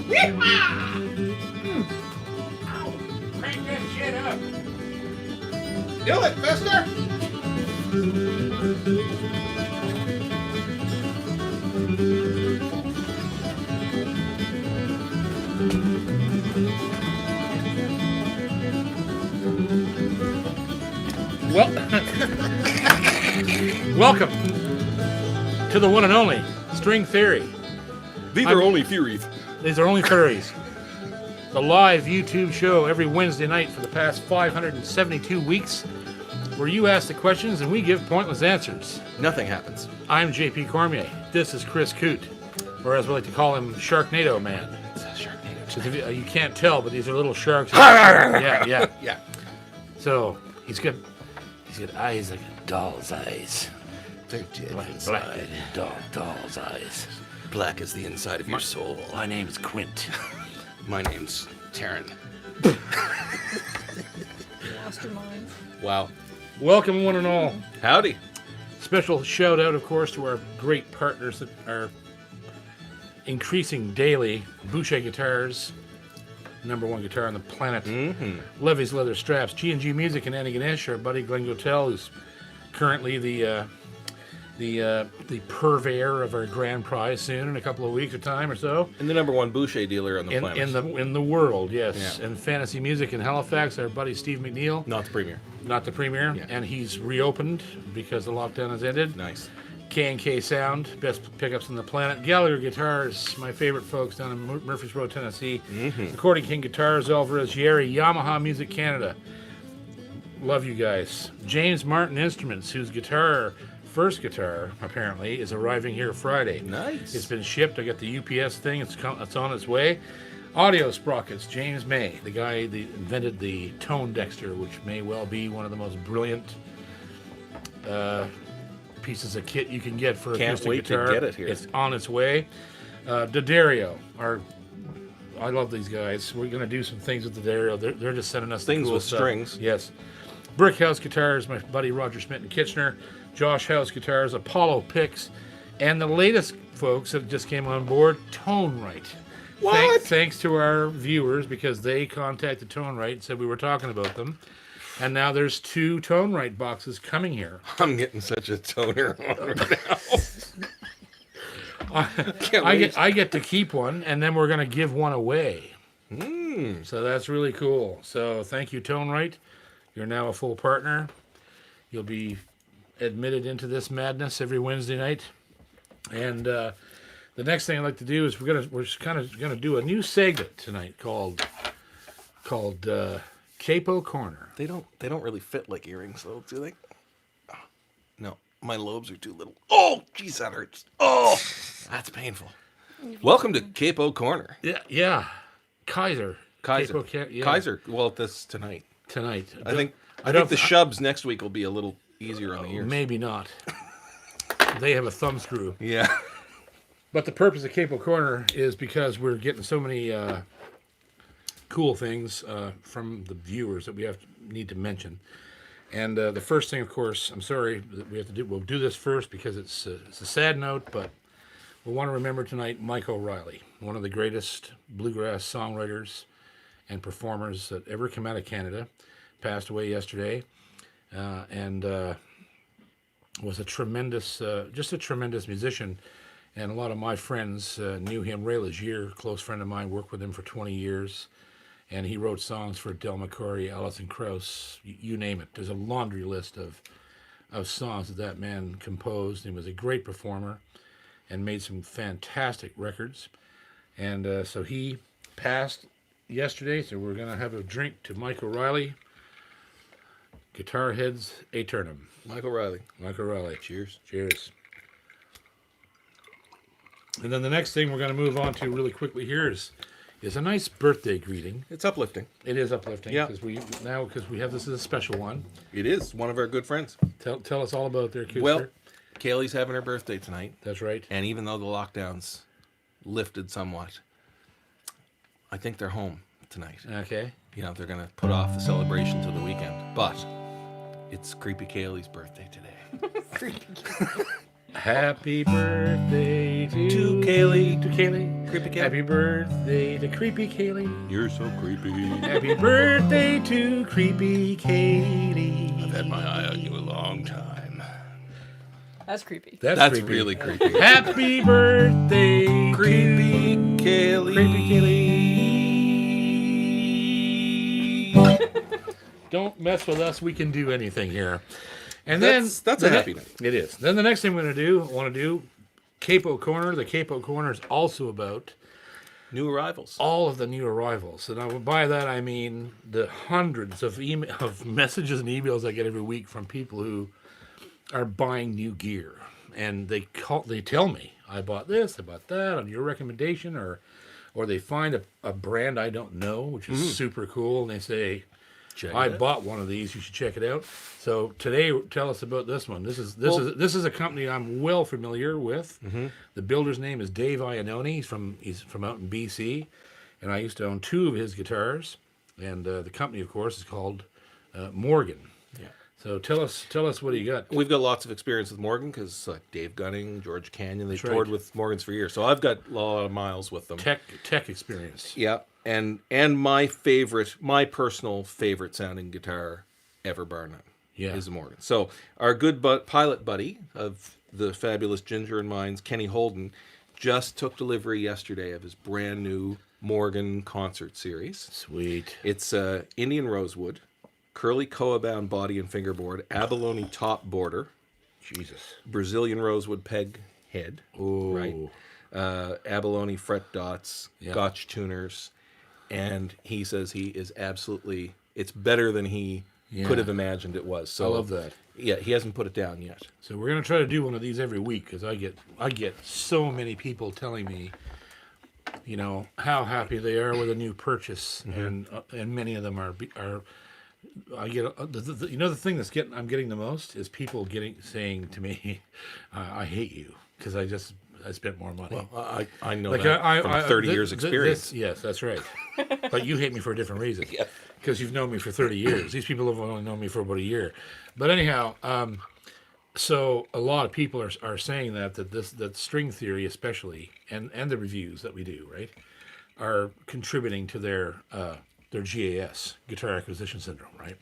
Crank that shit up. Do it, Fester! Well, welcome to the one and only String Theory. These are only theories. These are only theories. The live YouTube show every Wednesday night for the past 572 weeks, where you ask the questions and we give pointless answers. Nothing happens. I'm JP Cormier. This is Chris Coote, or as we like to call him, Sharknado Man. It's a Sharknado. 'Cause if you can't tell, but these are little sharks. Yeah. Yeah. So he's got eyes like a doll's eyes. They're dead Black inside. doll's eyes. Black is the inside of your soul. My name's Quint. My name's Taryn. Lost your mind. Wow. Welcome, one and all. Howdy. Special shout out, of course, to our great partners that are increasing daily. Boucher Guitars, #1 guitar on the planet. Levy's Leather Straps, G&G Music, and Annie Ganesh. Our buddy Glenn Gotel, who's currently the purveyor of our grand prize soon in a couple of weeks or time or so. And the #1 Boucher dealer on the planet. In the world, yes. Yeah. And Fantasy Music in Halifax, our buddy Steve McNeil. Not the premier. Not the premier. Yeah. And he's reopened because the lockdown has ended. Nice. K&K Sound, best pickups on the planet. Gallagher Guitars, my favorite folks down in Murfreesboro, Tennessee. Recording King Guitars, Alvarez, Yeri, Yamaha Music Canada. Love you guys. James Martin Instruments, whose first guitar, apparently, is arriving here Friday. Nice. It's been shipped. I got the UPS thing. It's on its way. Audio Sprockets, James May, the guy that invented the Tone Dexter, which may well be one of the most brilliant pieces of kit you can get for Can't acoustic wait to guitar. get it here. It's on its way. D'Addario, I love these guys. We're going to do some things with D'Addario. They're just sending us Things the cool with stuff. strings. Yes. Brick House Guitars, my buddy Roger Smith and Kitchener. Josh House Guitars, Apollo Picks, and the latest folks that just came on board, Tone Right. What? Thanks to our viewers, because they contacted Tone Right and said we were talking about them. And now there's 2 Tone Right boxes coming here. I'm getting such a toner on now. I get to keep one, and then we're going to give one away. So that's really cool. So thank you, Tone Right. You're now a full partner. You'll be admitted into this madness every Wednesday night. And the next thing I'd like to do is we're kind of gonna do a new segment tonight called KPOP Corner. They don't really fit like earrings, though, do they? Oh, no, my lobes are too little. Oh, jeez, that hurts. Oh, that's painful. Welcome to KPOP Corner. Yeah. Kaiser. Kaiser. Yeah. Kaiser. Well, this tonight. Tonight. I think the shubs next week will be a little easier on the ears. Maybe not. They have a thumb screw. Yeah. But the purpose of KPOP Corner is because we're getting so many cool things from the viewers that need to mention. And the first thing, of course, I'm sorry that we have to do. We'll do this first because it's a sad note, but we want to remember tonight Mike O'Reilly, one of the greatest bluegrass songwriters and performers that ever come out of Canada. Passed away yesterday, and was just a tremendous musician. And a lot of my friends knew him. Reilly, a close friend of mine, worked with him for 20 years. And he wrote songs for Del McCoury, Alison Krauss, you name it. There's a laundry list of songs that man composed. He was a great performer and made some fantastic records. And so he passed yesterday, so we're going to have a drink to Mike O'Reilly. Guitar Heads Aeternum. Mike O'Reilly. Mike O'Reilly. Cheers. Cheers. And then the next thing we're going to move on to really quickly here is a nice birthday greeting. It's uplifting. It is uplifting. Yeah. Because we have this as a special one. It is one of our good friends. Tell us all about their Kuster. Well, Kaylee's having her birthday tonight. That's right. And even though the lockdown's lifted somewhat, I think they're home tonight. Okay. You know, they're going to put off the celebration till the weekend. But it's Creepy Kaylee's birthday today. Happy birthday To Kailee. To Kailee. Creepy Kailee. Happy birthday to creepy Kailee. You're so creepy. Happy birthday to creepy Kailee. I've had my eye on you a long time. That's creepy. That's creepy. really creepy. Happy birthday, Creepy Kailee. Creepy Kailee. Don't mess with us. We can do anything here. And That's then a happy night. It is. Then the next thing I want to do, KPOP Corner. The KPOP Corner is also about New arrivals. all of the new arrivals. And by that I mean the hundreds of messages and emails I get every week from people who are buying new gear, and they tell me, I bought this, I bought that on your recommendation, or they find a brand I don't know, which is super cool, and they say, I bought one of these, you should check it out. So today, tell us about this one. This is a company I'm well familiar with. The builder's name is Dave Iannone. He's from out in BC, and I used to own 2 of his guitars. And the company, of course, is called Morgan. Yeah. So tell us what you got. We've got lots of experience with Morgan because Dave Gunning, George Canyon, they That's toured right. with Morgans for years. So I've got a lot of miles with them. Tech experience. Yeah, and my personal favorite sounding guitar ever, bar none, is a Morgan. So our good pilot buddy of the fabulous Ginger and Mines, Kenny Holden, just took delivery yesterday of his brand new Morgan concert series. Sweet. It's Indian rosewood, curly koa-bound body and fingerboard, abalone top border, Jesus. Brazilian rosewood peg head, Ooh. right? Abalone fret dots, Yeah. Gotch tuners, and he says he is absolutely, it's better than he could have imagined it was. So I love that. Yeah, he hasn't put it down yet. So we're gonna try to do one of these every week, because I get so many people telling me, how happy they are with a new purchase, and many of them are. I get the thing I'm getting the most is people saying to me, I hate you because I spent more money. Well, I know Like that from 30 years experience. Yes, that's right. But you hate me for a different reason. Because you've known me for 30 years. These people have only known me for about a year. But anyhow, so a lot of people are saying that string theory especially, and the reviews that we do, right, are contributing to their GAS, guitar acquisition syndrome, right?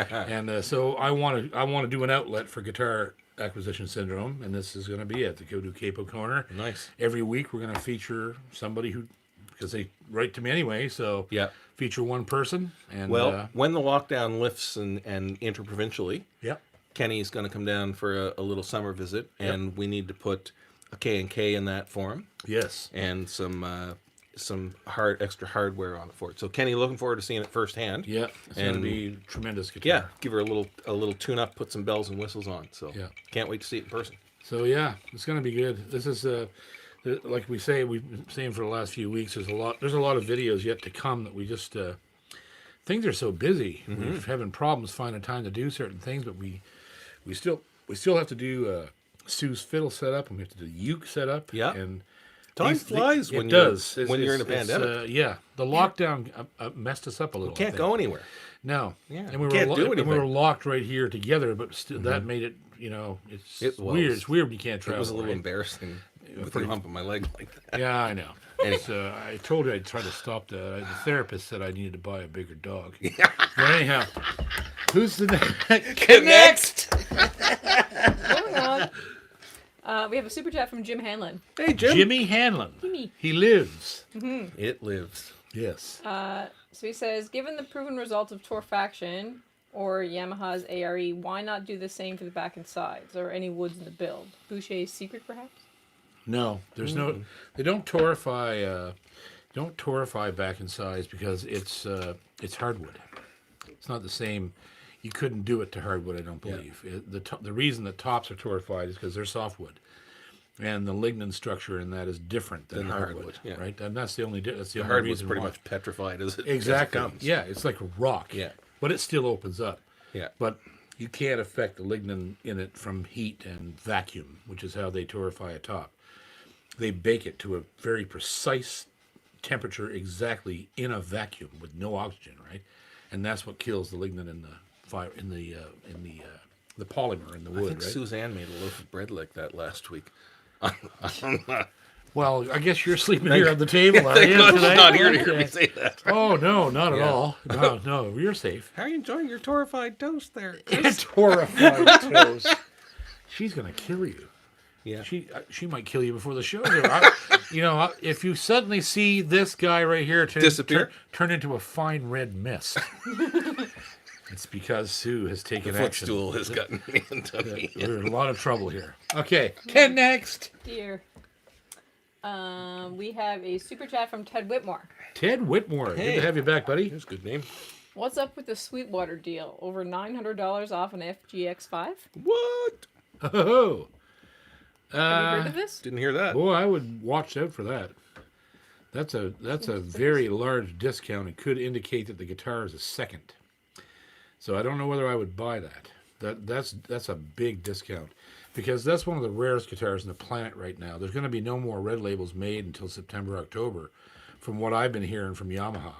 And so I want to do an outlet for guitar acquisition syndrome, and this is going to be it. To go to KPOP Corner. Nice. Every week we're going to feature somebody who, because they write to me anyway, so feature one person. And when the lockdown lifts and interprovincially, Kenny's going to come down for a little summer visit, and we need to put a K&K in that for him. Yes. And some extra hardware on it for it. So Kenny, looking forward to seeing it firsthand. Yeah, it's going to be tremendous guitar. Yeah, give her a little tune up, put some bells and whistles on. So can't wait to see it in person. So yeah, it's going to be good. This is like we've been saying for the last few weeks. There's a lot of videos yet to come that we just things are so busy. We're having problems finding time to do certain things, but we still have to do Sue's fiddle setup, and we have to do uke setup. Yeah. And Time flies when you're in a pandemic. The lockdown messed us up a little. Can't go anywhere. No. Yeah. And we Can't do anything. we were locked right here together, but still, that made it. It's weird. It's weird when you can't travel. It was a little right? embarrassing with the hump on my leg like that. Yeah, I know. Anyway. So I told her I'd try to stop that. The therapist said I needed to buy a bigger dog. But anyhow, who's the next? Moving on. We have a super chat from Jim Hanlon. Hey, Jim. Jimmy Hanlon. Jimmy. He lives. It lives. Yes. So he says, given the proven results of Torfaction or Yamaha's ARE, why not do the same for the back and sides, or any woods in the build? Boucher's secret, perhaps? No, there's no. They don't torify back and sides because it's hardwood. It's not the same. You couldn't do it to hardwood, I don't believe. The reason that tops are torified is because they're softwood, and the lignin structure in that is different than hardwood, right? And that's the only. That's the only Hardwood's reason pretty why. much petrified as it Exactly. comes. Yeah, it's like a rock. Yeah. But it still opens up. Yeah. But you can't affect the lignin in it from heat and vacuum, which is how they torify a top. They bake it to a very precise temperature exactly in a vacuum with no oxygen, right? And that's what kills the lignin in the fire in the the polymer in the wood, I think right? Suzanne made a loaf of bread like that last week. Well, I guess you're sleeping here on the table, are Thank you? God she's tonight? not here to hear Okay. me say that. Oh, no, not at Yeah. all. No, you're safe. How are you enjoying your torrified toast there? It's horrified toast. She's going to kill you. Yeah. She might kill you before the show's over. If you suddenly see this guy right here Disappear? turn into a fine red mist, it's because Sue has taken action. Footstool has gotten into me. We're in a lot of trouble here. Okay, Ken next. Dear. We have a super chat from Ted Whitmore. Ted Whitmore. Good Hey. to have you back, buddy. That's a good name. What's up with the Sweetwater deal? Over $900 off an FGX5? What? Oh, Have you heard of this? Didn't hear that. boy, I would watch out for that. That's a very large discount. It could indicate that the guitar is a second. So I don't know whether I would buy that. That's a big discount because that's one of the rarest guitars on the planet right now. There's going to be no more red labels made until September, October, from what I've been hearing from Yamaha.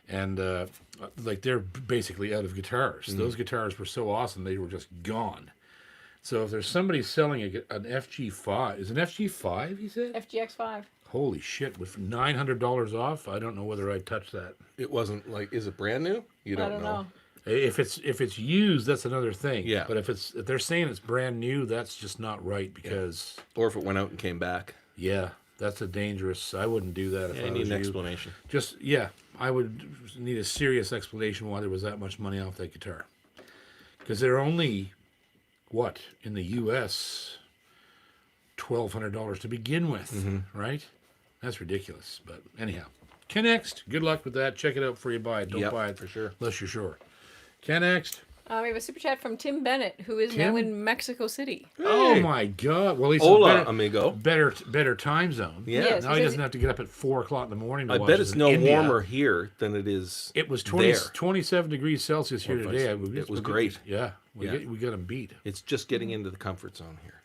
And they're basically out of guitars. Those guitars were so awesome they were just gone. So if there's somebody selling an FG5, is it an FG5? He said. FGX5. Holy shit! With $900 off, I don't know whether I'd touch that. It wasn't like, is it brand new? You I don't don't know. If it's used, that's another thing. Yeah. But if they're saying it's brand new, that's just not right because Or if it went out and came back. that's a dangerous. I wouldn't do that if I I need was an you. explanation. I would need a serious explanation why there was that much money off that guitar. Because they're only what in the U.S. $1,200 to begin with, right? That's ridiculous. But anyhow, Next. Good luck with that. Check it out before you buy it. Don't Yep, buy it for sure. unless you're sure. Next. We have a super chat from Tim Bennett, who is now Tim? in Mexico City. Oh my God! Well, he's Hola, better, amigo. better time zone. Yeah. Yes, Now he he says doesn't have to get up at 4:00 in the morning. To I watch bet us it's in no India. warmer here than it is It was there. 27 degrees Celsius here Or today. it was great. Yeah, we Yeah. got them beat. It's just getting into the comfort zone here.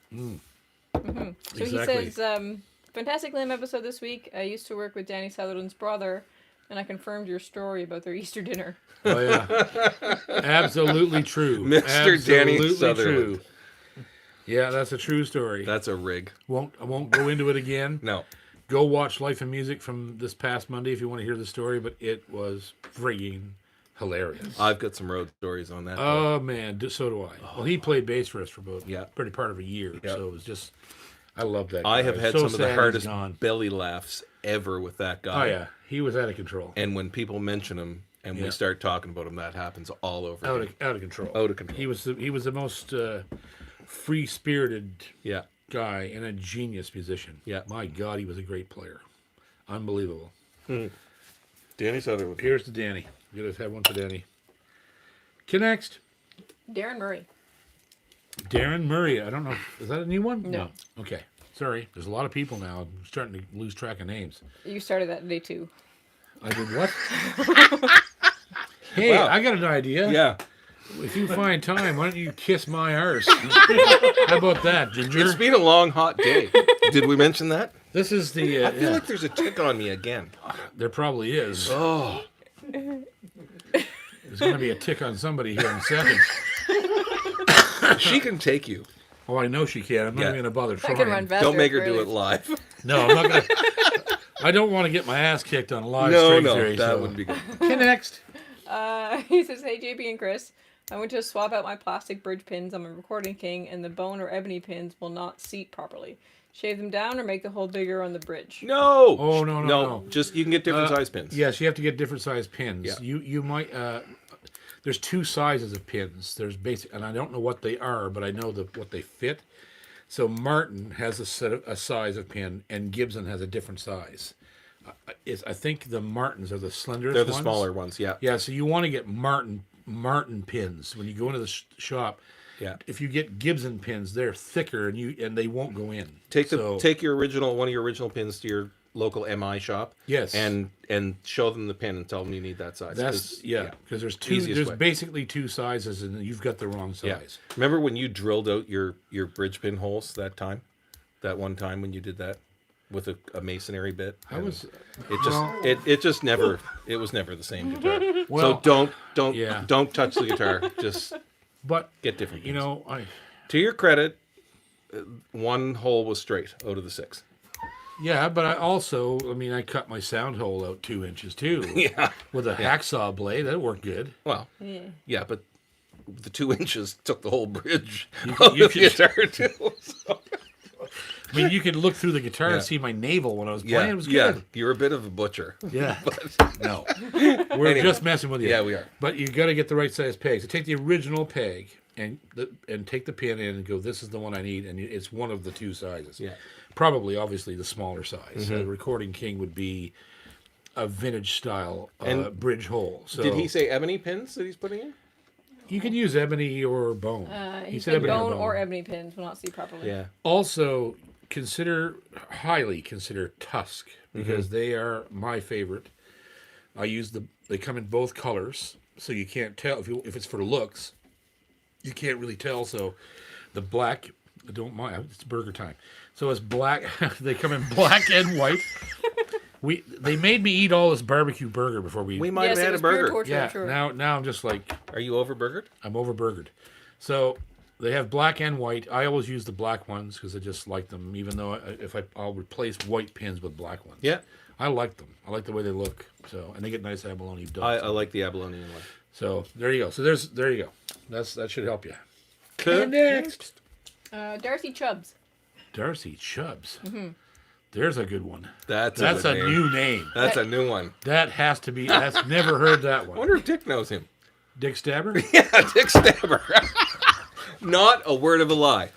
So Exactly. he says, fantastic lamb episode this week. I used to work with Danny Sutherland's brother, and I confirmed your story about their Easter dinner. Oh yeah, absolutely true, Mr. Danny Absolutely Sutherland. true. Yeah, that's a true story. That's a rig. I won't go into it again. No. Go watch Life and Music from this past Monday if you want to hear the story, but it was frigging hilarious. I've got some road stories on that. Oh man, so do I. Well, he played bass for us for about pretty part of a year, Yeah. so it was just I love that. I guy. have had So some of sad the he's hardest gone. belly laughs ever with that guy. Oh yeah, he was out of control. And when people mention him and we start talking about him, that happens all over. Out of control. Out of control. He was the most free spirited Yeah. guy and a genius musician. Yeah. My God, he was a great player. Unbelievable. Danny Sutherland. Here's to Danny. We gotta have one for Danny. Next. Darren Murray. Darren Murray. I don't know. Is that a new one? No. Okay. Sorry. There's a lot of people now. I'm starting to lose track of names. You started that today, too. I did what? Hey, Wow. I got an idea. Yeah. If you find time, why don't you kiss my arse? How about that, Ginger? It's been a long, hot day. Did we mention that? This is the. I feel like there's a tick on me again. There probably is. Oh. There's going to be a tick on somebody here in a second. She can take you. Oh, I know she can. I'm not Yeah. even going to bother I trying. can run faster. Don't make her really. do it live. No, I'm not going to. I don't want to get my ass kicked on a live No, string no, theory. that so. would be good. Next. He says, hey, JP and Chris. I went to swap out my plastic bridge pins on my Recording King, and the bone or ebony pins will not seat properly. Shave them down or make the hole bigger on the bridge. No. Oh, no. Just you can get different size pins. Yes, you have to get different size pins. Yeah. You might. There's two sizes of pins. There's basic, and I don't know what they are, but I know what they fit. So Martin has a size of pin, and Gibson has a different size. I think the Martins are the slenderest. They're the ones. smaller ones. Yeah. Yeah, so you want to get Martin pins when you go into the shop. Yeah. If you get Gibson pins, they're thicker and they won't go in. Take one of your original pins to your local MI shop. Yes. And show them the pin and tell them you need that size. That's because there's two. Easiest There's way. basically two sizes, and you've got the wrong Yeah. size. Remember when you drilled out your bridge pin holes that one time when you did that with a masonry bit? I was. It just never. It was never the same guitar. Well, so don't yeah. don't touch the guitar. Just But Get different pins. To your credit, one hole was straight out of the 6. but I cut my sound hole out 2 inches too. Yeah. With a hacksaw blade, that worked good. Well, yeah, but the 2 inches took the whole bridge You of the could- guitar too. So. You could look through the guitar and see my navel when I was playing. It was good. You're a bit of a butcher. Yeah. No. We're just messing with you. Yeah, we are. But you got to get the right size peg. So take the original peg and take the pin in and go, this is the one I need. And it's one of the 2 sizes. Yeah. Probably, obviously, the smaller size. Recording King would be a vintage style bridge hole. So Did he say ebony pins that he's putting in? you can use ebony or bone. He said ebony bone or ebony pins will not see properly. Yeah. Also, highly consider Tusk, because they are my favorite. They come in both colors, so you can't tell if it's for looks. You can't really tell. So the black, don't mind, it's burger time. So it's black. They come in black and white. They made me eat all this barbecue burger before We might have it had a was pure burger. torture, Yeah. I'm sure. Now I'm just like, Are you over burgered? I'm over burgered. So they have black and white. I always use the black ones because I just like them, even though I'll replace white pins with black ones. Yeah. I like them. I like the way they look. So, and they get nice abalone I dots. like the abalone one. So there you go. So there you go. That should help you. Next. Darcy Chubbs. Darcy Chubbs. There's a good one. That's a good name. new name. That's a new one. That has to be. That's never heard that I one. wonder if Dick knows him. Dick Stabber. Yeah, Dick Stabber. Not a word of a lie.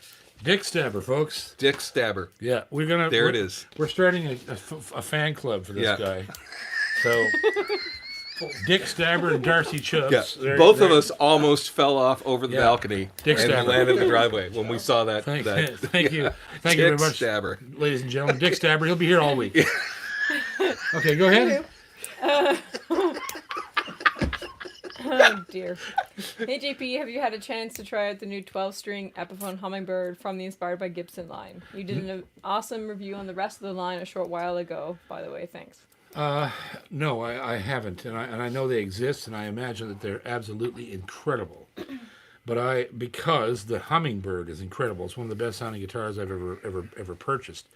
Dick Stabber, folks. Dick Stabber. Yeah, There it is. We're starting a fan club for this guy. So, Dick Stabber and Darcy Chubbs. Yeah. Both of us almost fell off over the balcony Dick and Stabber. landed in the driveway when we saw that. Thank you Dick very much, Stabber. ladies and gentlemen. Dick Stabber, he'll be here all week. Okay, go ahead. Oh dear. Hey JP, have you had a chance to try out the new 12-string Epiphone Hummingbird from the Inspired by Gibson line? You did an awesome review on the rest of the line a short while ago, by the way. Thanks. No, I haven't, and I know they exist, and I imagine that they're absolutely incredible. But because the Hummingbird is incredible, it's one of the best sounding guitars I've ever purchased.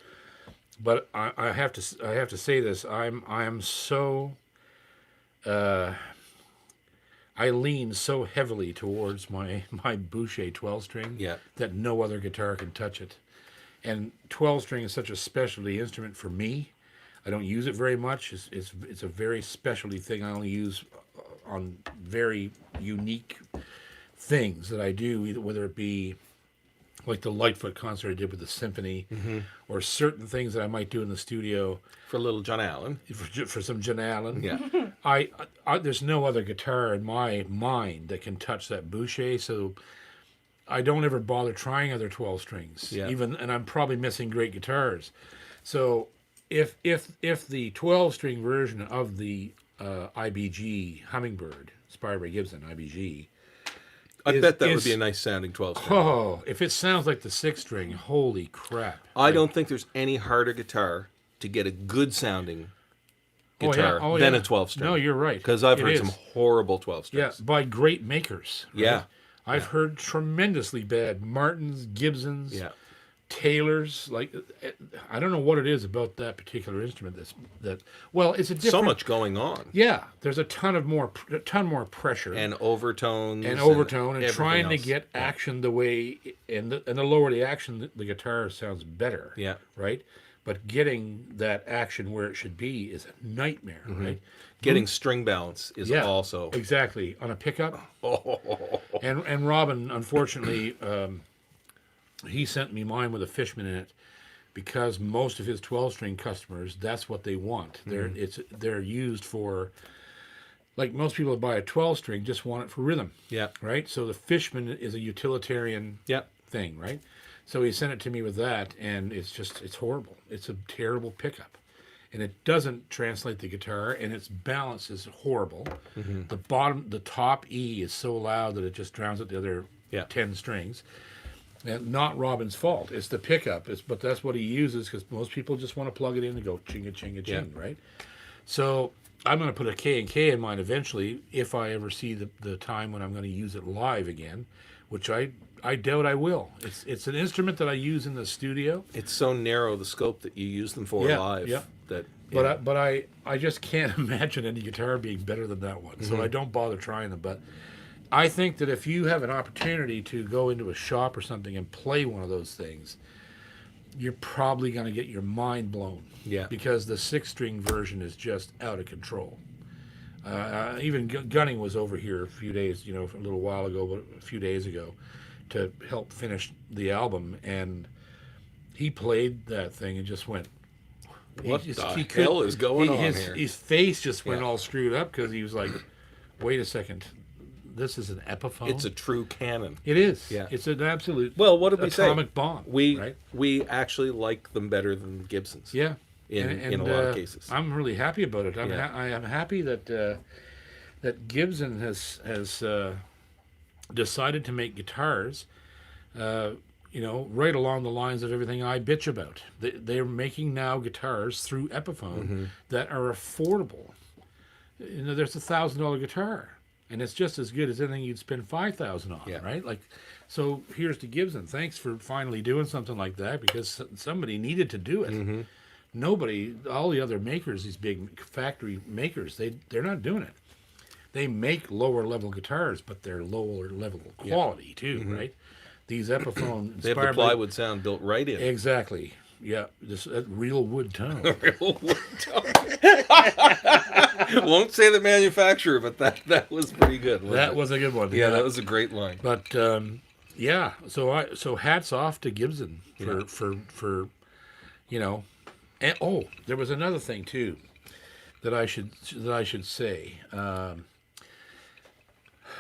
But I have to say this: I am so. I lean so heavily towards my Boucher 12-string that no other guitar can touch it. And 12-string is such a specialty instrument for me. I don't use it very much. It's a very specialty thing. I only use on very unique things that I do, whether it be like the Lightfoot concert I did with the symphony, or certain things that I might do in the studio. For little John Allen. For some John Allen. Yeah. I there's no other guitar in my mind that can touch that Boucher, so I don't ever bother trying other 12 strings. Yeah. And I'm probably missing great guitars. So if the 12-string version of the IBG Hummingbird, inspired by Gibson IBG, I bet that would be a nice sounding 12 string. Oh, if it sounds like the 6-string, holy crap. I don't think there's any harder guitar to get a good sounding guitar than a 12 string. No, you're right. Because I've heard some horrible 12 strings. Yeah, by great makers. Right? Yeah. I've heard tremendously bad Martins, Gibsons, Taylors. Like, I don't know what it is about that particular instrument it's a different. So much going on. Yeah, there's a ton more pressure and overtones and everything trying to else. get action the way and the lower the action, the guitar sounds better. Yeah. Right. But getting that action where it should be is a nightmare. Right. Getting string balance is also exactly on a pickup. And Robin, unfortunately, he sent me mine with a Fishman in it because most of his 12-string customers, that's what they want. They're used for, like most people that buy a 12-string just want it for rhythm. Yeah. Right. So the Fishman is a utilitarian thing. Right. So he sent it to me with that, and it's horrible. It's a terrible pickup. And it doesn't translate the guitar, and its balance is horrible. The top E is so loud that it just drowns out the other 10 strings. And not Robin's fault. It's the pickup. But that's what he uses because most people just want to plug it in and go chinga chinga ching, right? So I'm going to put a K and K in mine eventually if I ever see the time when I'm going to use it live again, which I doubt I will. It's an instrument that I use in the studio. It's so narrow, the scope that you use them for live. Yeah. That, But I just can't imagine any guitar being better than that one. So I don't bother trying them. But I think that if you have an opportunity to go into a shop or something and play one of those things, you're probably going to get your mind blown. Yeah. Because the 6-string version is just out of control. Even Gunning was over here a few days, a little while ago, but a few days ago, to help finish the album, and he played that thing and just went, what the hell is going on here? His face just went all screwed up because he was like, wait a second, this is an Epiphone? It's a true cannon. It is. Yeah. It's an absolute what did we say? atomic bomb. We actually like them better than Gibsons. Yeah. In a lot of cases. I'm really happy about it. I am happy that Gibson has decided to make guitars, right along the lines of everything I bitch about. They're making now guitars through Epiphone that are affordable. There's $1,000 guitar, and it's just as good as anything you'd spend $5,000 on, right? Like, so here's to Gibson. Thanks for finally doing something like that, because somebody needed to do it. Nobody, all the other makers, these big factory makers, they're not doing it. They make lower level guitars, but they're lower level quality too, right? These Epiphone, they have the plywood sound built right in. Exactly. Yeah, just a real wood tone. Real wood tone. Won't say the manufacturer, but that was pretty good. That was a good one. Yeah, that was a great line. But so hats off to Gibson for and there was another thing too that I should say.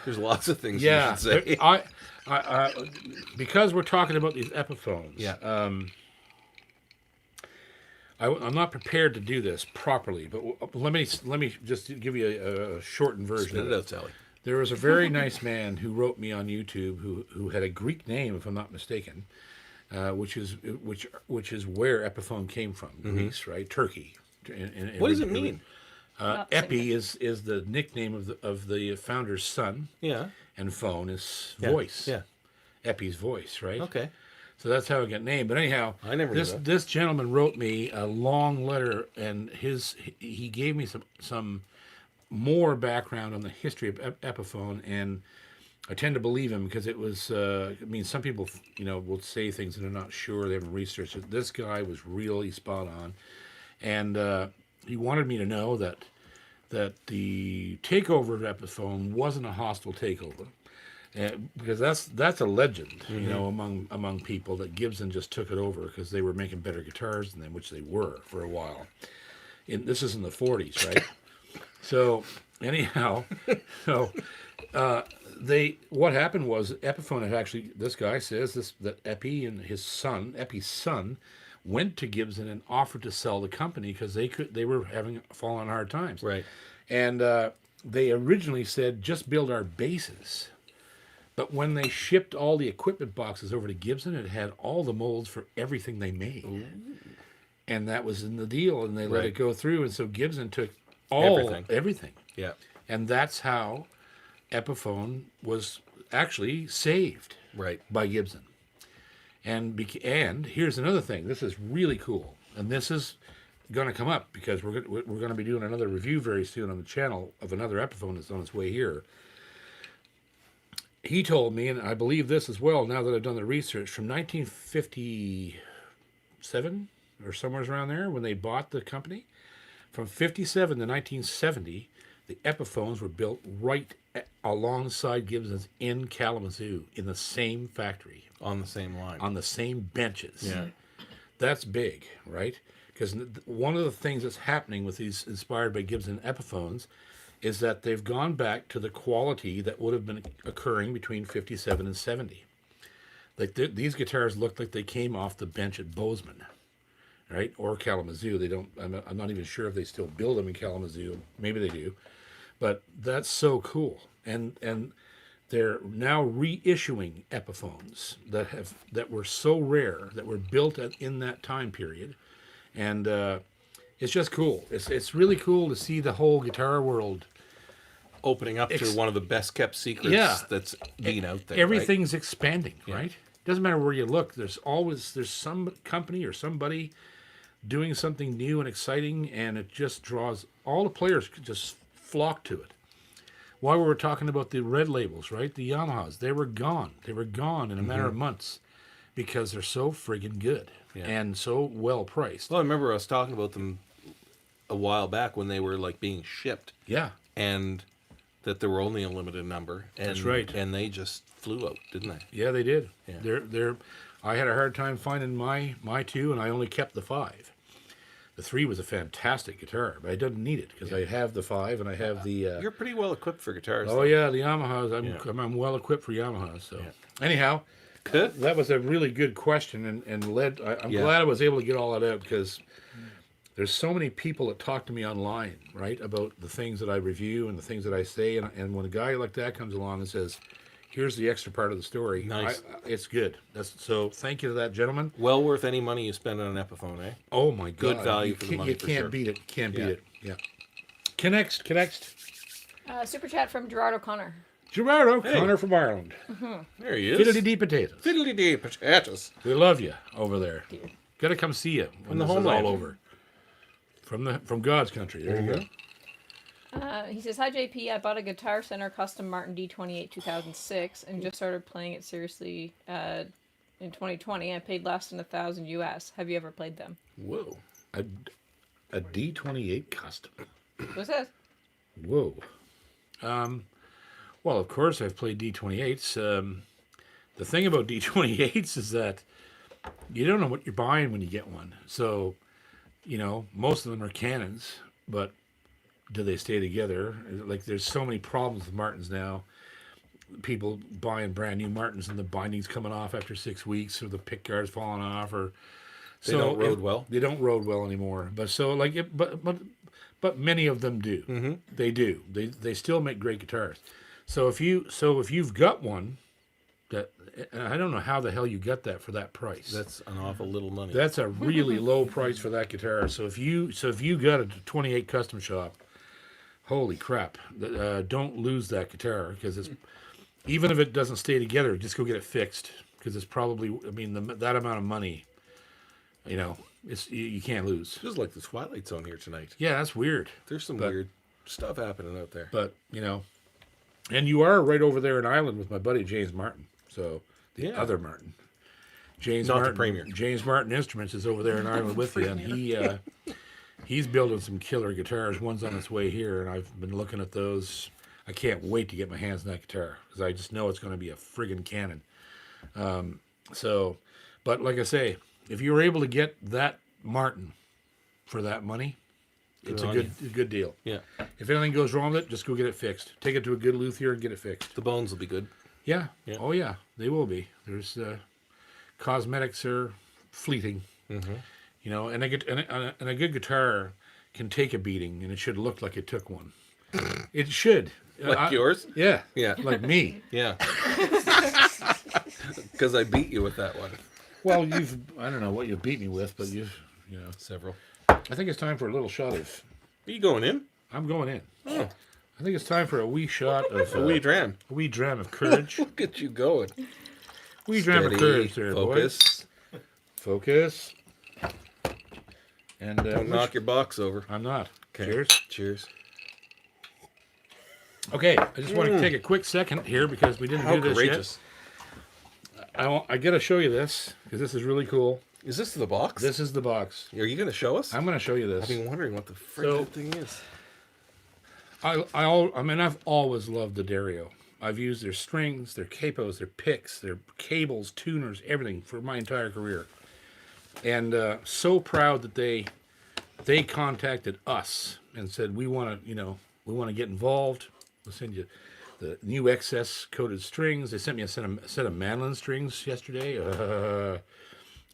There's lots of things you should say. I because we're talking about these Epiphones. Yeah. I'm not prepared to do this properly, but let me just give you a shortened version. Spit it out, Sally. There was a very nice man who wrote me on YouTube who had a Greek name, if I'm not mistaken, which is where Epiphone came from, Greece, right? Turkey. What does it mean? Epi is the nickname of the founder's son. Yeah. And phone is voice. Yeah. Epi's voice, right? Okay. So that's how it got named. But anyhow, I never knew that. This gentleman wrote me a long letter, and he gave me some more background on the history of Epiphone, and I tend to believe him because it was. Some people will say things and they're not sure, they haven't researched it. This guy was really spot on, and he wanted me to know that the takeover of Epiphone wasn't a hostile takeover. Because that's a legend, among people, that Gibson just took it over because they were making better guitars than them, which they were for a while. This is in the 40s, right? So anyhow, what happened was Epiphone had actually, this guy says that Epi and Epi's son, went to Gibson and offered to sell the company because they were falling on hard times, right? And they originally said, just build our bases. But when they shipped all the equipment boxes over to Gibson, it had all the molds for everything they made. Ooh. And that was in the deal, and they let it go through. And so Gibson took everything. Yeah. And that's how Epiphone was actually saved by Gibson. And here's another thing. This is really cool. And this is going to come up because we're going to be doing another review very soon on the channel of another Epiphone that's on its way here. He told me, and I believe this as well now that I've done the research, from 1957 or somewhere around there when they bought the company, from 57 to 1970, the Epiphones were built right alongside Gibson's in Kalamazoo in the same factory. On the same line. On the same benches. Yeah. That's big, right? Because one of the things that's happening with these inspired by Gibson Epiphones is that they've gone back to the quality that would have been occurring between 57 and 70. Like these guitars look like they came off the bench at Bozeman, right? Or Kalamazoo. They don't. I'm not even sure if they still build them in Kalamazoo. Maybe they do, but that's so cool. And they're now reissuing Epiphones that were so rare, that were built in that time period, and it's just cool. It's really cool to see the whole guitar world opening up to one of the best kept secrets that's been out there. Everything's expanding, right? Doesn't matter where you look. There's some company or somebody doing something new and exciting, and it just draws all the players just flock to it. While we were talking about the red labels, right? The Yamahas, they were gone. They were gone in a matter of months because they're so friggin' good and so well priced. Well, I remember I was talking about them a while back when they were like being shipped. Yeah. And that there were only a limited number. And, that's right. And they just flew out, didn't they? Yeah, they did. Yeah. I had a hard time finding my 2, and I only kept the 5. The 3 was a fantastic guitar, but I didn't need it because I have the 5 and I have the. You're pretty well equipped for guitars. Oh yeah, the Yamahas. I'm well equipped for Yamahas. So anyhow, that was a really good question, and led. I'm glad I was able to get all that out because there's so many people that talk to me online, right, about the things that I review and the things that I say, and when a guy like that comes along and says, here's the extra part of the story. Nice. It's good. So thank you to that gentleman. Well worth any money you spend on an Epiphone, eh? Oh my God. Good value for the money. You can't beat it. Can't beat it. Yeah. Next. Super chat from Gerard O'Connor. Gerard O'Connor from Ireland. There he is. Fiddle-dee potatoes. Fiddle-dee potatoes. We love you over there. Got to come see you when this is all over. From God's country. There you go. He says, "Hi JP, I bought a Guitar Center custom Martin D28 2006 and just started playing it seriously in 2020. I paid less than $1,000 US. Have you ever played them?" Whoa, a D28 custom. What's that? Whoa. Well, of course I've played D28s. The thing about D28s is that you don't know what you're buying when you get one. So, most of them are Canons, but do they stay together? Like, there's so many problems with Martins now. People buying brand new Martins and the binding's coming off after 6 weeks, or the pick guard's falling off, or they don't rode well. They don't rode well anymore. But so but many of them do. Mm-hmm. They do. They still make great guitars. So if you've got one, that, and I don't know how the hell you got that for that price. That's an awful little money. That's a really low price for that guitar. So if you got a 28 custom shop, holy crap! Don't lose that guitar because it's, even if it doesn't stay together, just go get it fixed because it's probably, that amount of money, you can't lose. Feels like the Twilight Zone here tonight. Yeah, that's weird. There's some weird stuff happening out there. But and you are right over there in Ireland with my buddy James Martin. So the other Martin, James Not Martin, the Premier. James Martin Instruments is over there in Ireland with you, and he's building some killer guitars. One's on its way here, and I've been looking at those. I can't wait to get my hands on that guitar because I just know it's going to be a friggin' cannon. But like I say, if you were able to get that Martin for that money, it's a good deal. Yeah. If anything goes wrong with it, just go get it fixed. Take it to a good luthier and get it fixed. The bones will be good. Yeah. Oh yeah, they will be. There's cosmetics are fleeting. Mm-hmm. And a good guitar can take a beating, and it should look like it took one. It should. Like yours? Yeah. Yeah. Like me. Yeah. Because I beat you with that one. Well, I don't know what you beat me with, but several. I think it's time for a little shot of. Are you going in? I'm going in. Oh. I think it's time for a wee shot of... a wee dram. A wee dram of courage. Look at you going. Wee dram of courage there, focus. Boys. Focus. And don't knock your box over. I'm not. Okay. Cheers. Cheers. Okay, I just want to take a quick second here because we didn't do this courageous. yet. I got to show you this because this is really cool. Is this the box? This is the box. Are you going to show us? I'm going to show you this. I've been wondering what the frick thing is. I've always loved the Dario. I've used their strings, their capos, their picks, their cables, tuners, everything for my entire career. And so proud that they contacted us and said, we want to get involved. We'll send you the new XS coated strings. They sent me a set of mandolin strings yesterday.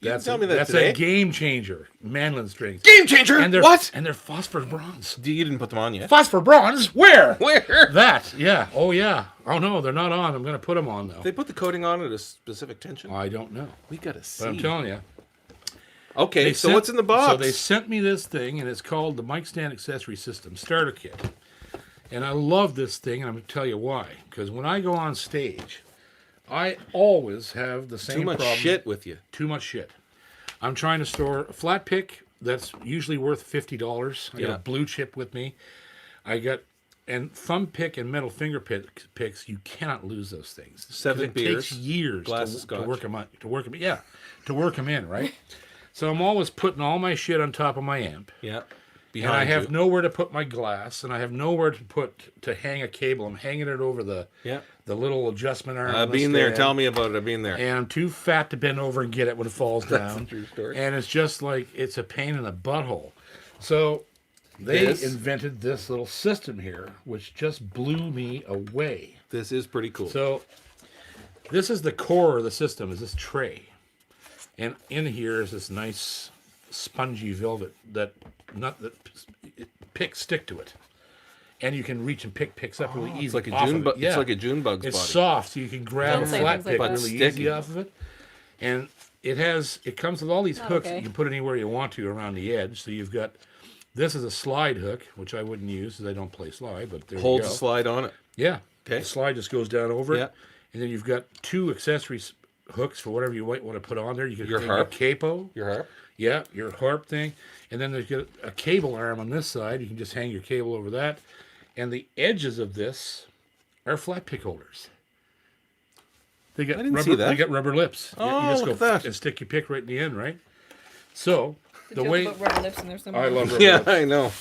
That's a game changer. Mandolin strings. Game changer? What? And they're phosphor bronze. You didn't put them on yet. Phosphor bronze? Where? Where? That. Yeah. Oh, yeah. Oh, no, they're not on. I'm going to put them on, though. They put the coating on at a specific tension? I don't know. We got to see. But I'm telling you. Okay, so what's in the box? So they sent me this thing, and it's called the Mic Stand Accessory System Starter Kit. And I love this thing, and I'm going to tell you why. Because when I go on stage, I always have the same Too much problem. shit with you. Too much shit. I'm trying to store a flat pick that's usually worth $50. I got a blue chip with me. And thumb pick and metal finger picks, you cannot lose those things. 7 it beers, takes years glass of to scotch. work them in, right? So I'm always putting all my shit on top of my amp. Yeah. And I have nowhere to put my glass, and I have nowhere to hang a cable. I'm hanging it over the little adjustment arm. I've been there. Tell me about it. I've been there. And I'm too fat to bend over and get it when it falls down. That's a true story. And it's just like, it's a pain in the butthole. So they invented this little system here, which just blew me away. This is pretty cool. So this is the core of the system, is this tray. And in here is this nice spongy velvet that picks stick to it. And you can reach and pick picks up really easy. It's like a June Yeah. It's like a June bug's It's body. soft, so you can grab Don't a say flat things like pick that. really Sticky. easy off of it. And it comes with all these hooks okay. that you can put anywhere you want to around the edge. So you've got, this is a slide hook, which I wouldn't use because I don't play slide, but there Holds you a go. slide on it. Yeah. Okay. The slide just goes down over Yeah. it. And then you've got 2 accessories hooks for whatever you might want to put on there. You can Your take harp. your capo. Your harp. Yeah, your harp thing. And then there's got a cable arm on this side. You can just hang your cable over that. And the edges of this are flat pick holders. They got I didn't rubber, see that. They got rubber lips. Oh, you just look go at that. and stick your pick right in the end, right? So the Joke way about rubber lips and there's some I love rubber Yeah, lips. I know.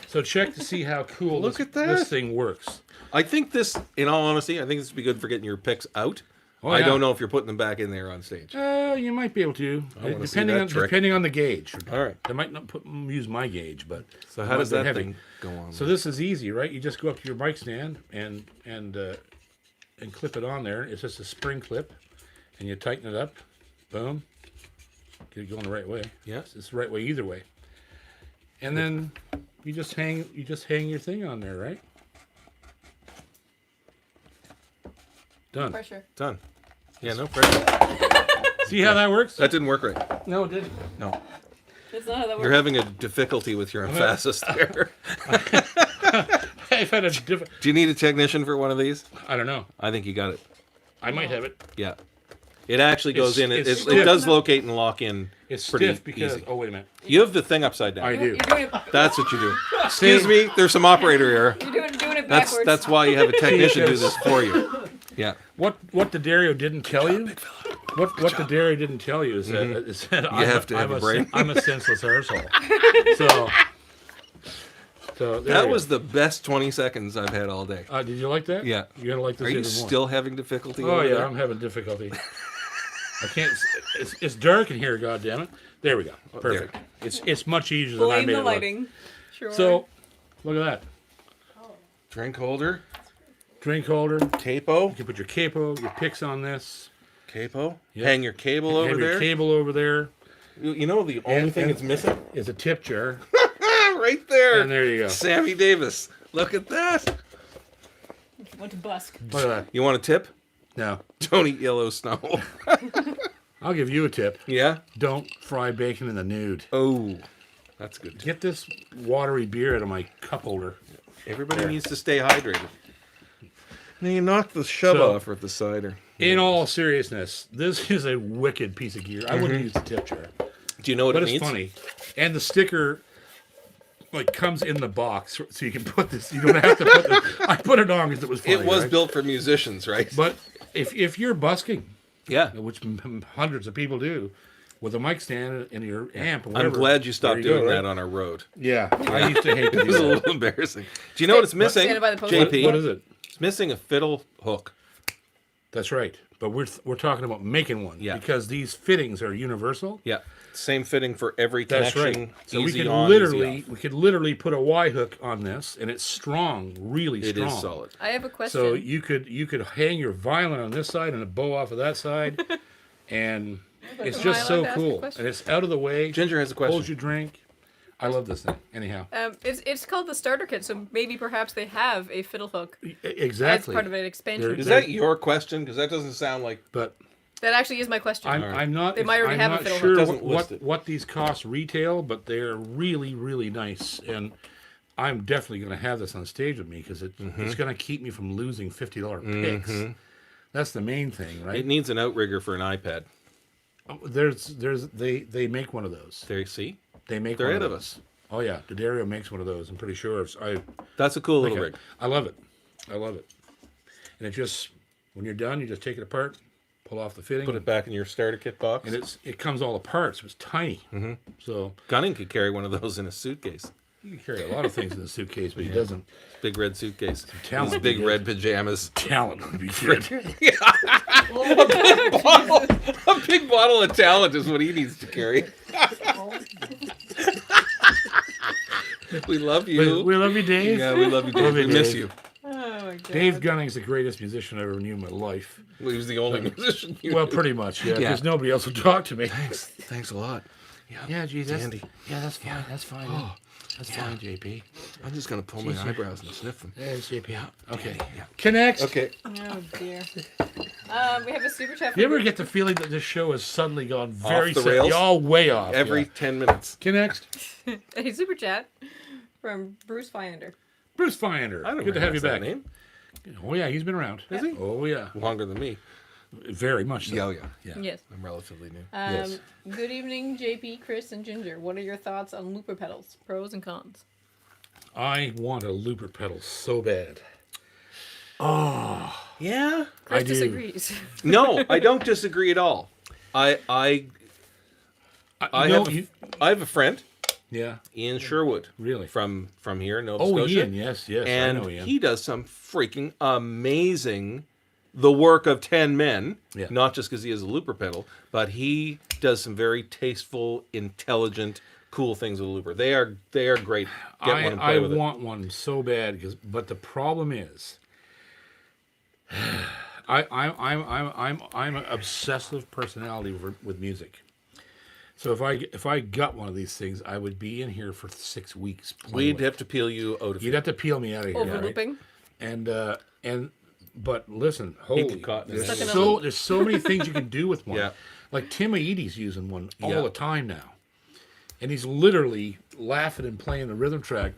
So check to see how cool Look this, at that. this thing works. I think this, in all honesty, I think this would be good for getting your picks out. Oh, I yeah. don't know if you're putting them back in there on stage. You might be able to, wanna see depending that on trick. depending on the gauge. All right. They might not use my gauge, but So how does they're that heavy. thing go on? So this is easy, right? You just go up to your mic stand and clip it on there. It's just a spring clip, and you tighten it up. Boom. Get it going the right way. Yeah. It's the right way either way. And then you just hang your thing on there, right? Done. pressure. Done. Yeah, no pressure. See how that works? That didn't work right. No, it didn't. No. That's not how that works. You're having a difficulty with your emphasis there. I've had a different. Do you need a technician for one of these? I don't know. I think you got it. I might have it. Yeah. It actually goes in. It it's it stiff. does locate and lock in. It's pretty stiff because. easy. Oh wait a minute. You have the thing upside down. I do. You're doing it, That's what you do. Excuse me. There's some operator error. you're doing it backwards. That's why you have a technician do this for you. Yeah. What the Dario didn't tell you? What the Dario didn't tell you is that I'm have to have a brain. I'm a senseless arsehole. So there That you was the best 20 seconds I've had all day. go. Did you like that? Yeah. You're gonna like this Are you even more. still having difficulty? Oh over yeah, there? I'm having difficulty. I can't. It's dark in here. God damn it. There we go. Perfect. It's much easier than I Blame made the it look. lighting. Sure. So look at that. Drink holder, Drink holder. capo, You can put your capo, your picks on this. capo. Yep. Hang your cable over Have your there. cable over there. You know the only thing it's missing is a tip jar. right there. And there you go. Sammy Davis. Look at that. Went to busk. Look at that. You want a tip? Now, Don't eat yellow snow. I'll give you a tip. Yeah. Don't fry bacon in the nude. Oh, that's a good. Tip. Get this watery beer out of my cup holder. Everybody needs to stay hydrated. Now you knocked the shove So- off with the cider. In all seriousness, this is a wicked piece of gear. I wouldn't use the tip jar, Do you know what but it it's needs? funny. And the sticker like comes in the box, so you can put this. You don't have to put this. I put it on because it was funny. It was right? built for musicians, right? But if you're busking, Yeah. which hundreds of people do, with a mic stand and your amp, or I'm whatever, glad you stopped there you doing go, that right? on our road. Yeah, I used to hate to It do was a that. little embarrassing. Do you know what it's missing? Standing by the post- JP, What is it? it's missing a fiddle hook. That's right. But we're talking about making one. Yeah. Because these fittings are universal. Yeah, same fitting for every That's connection. right. So we easy could on, literally easy off. put a Y hook on this, and it's strong, really It strong. is solid. I have a question. So you could hang your violin on this side and a bow off of that side, and it's Am just I allowed so to ask a cool. question? And it's out of the way. Ginger has a question. Holds your drink. I love this thing. Anyhow, it's called the starter kit, so maybe perhaps they have a fiddle hook exactly. as part of an expansion. There- Is that your question? Because that doesn't sound like. But That actually is my question. I'm not. They might already I'm have a not fiddle hook. sure Doesn't list it. what these cost retail, but they're really really nice, and I'm definitely going to have this on stage with me because it's going to keep me from losing $50 picks. That's the main thing, right? It needs an outrigger for an iPad. They make one of those. There, see? They're ahead of us. Oh yeah, D'Addario makes one of those. I'm pretty sure. That's a cool little rig. I love it. I love it. And it just, when you're done, you just take it apart, pull off the fitting, Put it back in your starter kit box. and it comes all apart. So it's tiny. So Gunning could carry one of those in a suitcase. you can carry a lot of things in the suitcase, but he doesn't. Big red suitcase. talent His big he red pajamas. Talent would be good. A big bottle of talent is what he needs to carry. We love you. We love you, Dave. Yeah, we love you, Dave. Love you, We miss Dave. you. Oh my god. Dave Gunning's the greatest musician I ever knew in my life. Well, he was the only musician. Well, pretty much, yeah. Yeah. Because nobody else would talk to me. Thanks a lot. Yeah, geez, that's Dandy. Yeah, that's fine. That's fine. Oh, That's fine, JP. I'm just gonna pull my Jeez, eyebrows and sniff them. There's JP. Okay. Yeah. Connect. Okay. Oh dear. We have a super chat. You ever get the feeling that this show has suddenly gone very the rails? all way off? Every yeah. 10 minutes. Connect. a super chat from Bruce Fiander. Bruce Fiander. I don't Good to have you recognize back. that name. Oh yeah, he's been around. Is he? Oh yeah, Longer than me. very much so. Yeah, yeah. Yes. I'm relatively new. Yes. Good evening, JP, Chris, and Ginger. What are your thoughts on looper pedals? Pros and cons. I want a looper pedal so bad. Yeah? Chris I do. disagrees. No, I don't disagree at all. I have a friend, Yeah. Ian Sherwood, Really? from here, Nova Oh, Scotia. Ian. Yes. I And know Ian. he does some freaking amazing, the work of 10 men, Yeah. not just because he has a looper pedal, but he does some very tasteful, intelligent, cool things with a looper. They are great. Get one and play I with want one so bad, but the problem is, I'm an obsessive personality with music. So if I got one of these things, I would be in here for 6 weeks. it. We'd have to peel you out of You'd have to peel me out of here. Over right? looping. But listen, holy, caught in his there's hand. there's so many things you can do with one. Yeah. Like Tim Aedes using one all Yeah. the time now, and he's literally laughing and playing the rhythm track,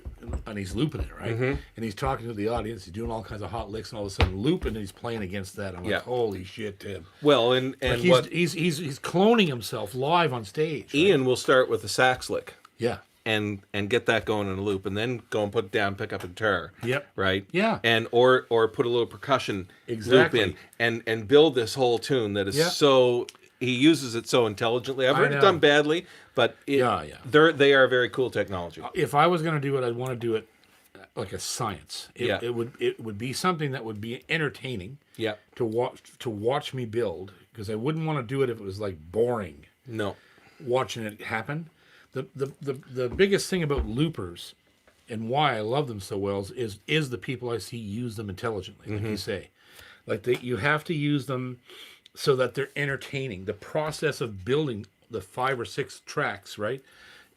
and he's looping it right, and he's talking to the audience. He's doing all kinds of hot licks, and all of a sudden looping, and he's playing against that. I'm like, Yeah. holy shit, Tim! Well, and Like what he's cloning himself live on stage. Right? Ian will start with a sax lick. Yeah. and get that going in a loop, and then go and put it down, pick up a guitar. Yep. Right. Yeah. And or put a little percussion Exactly. loop in, and build this whole tune that is Yeah. so. He uses it so intelligently. I've I heard it know. done badly, but Yeah. they are very cool technology. If I was going to do it, I'd want to do it like a science. Yeah. It would be something that would be entertaining. Yeah. To watch me build, because I wouldn't want to do it if it was like boring No. watching it happen. The biggest thing about loopers and why I love them so well is the people I see use them intelligently, like you say. Like you have to use them so that they're entertaining. The process of building the 5 or 6 tracks, right?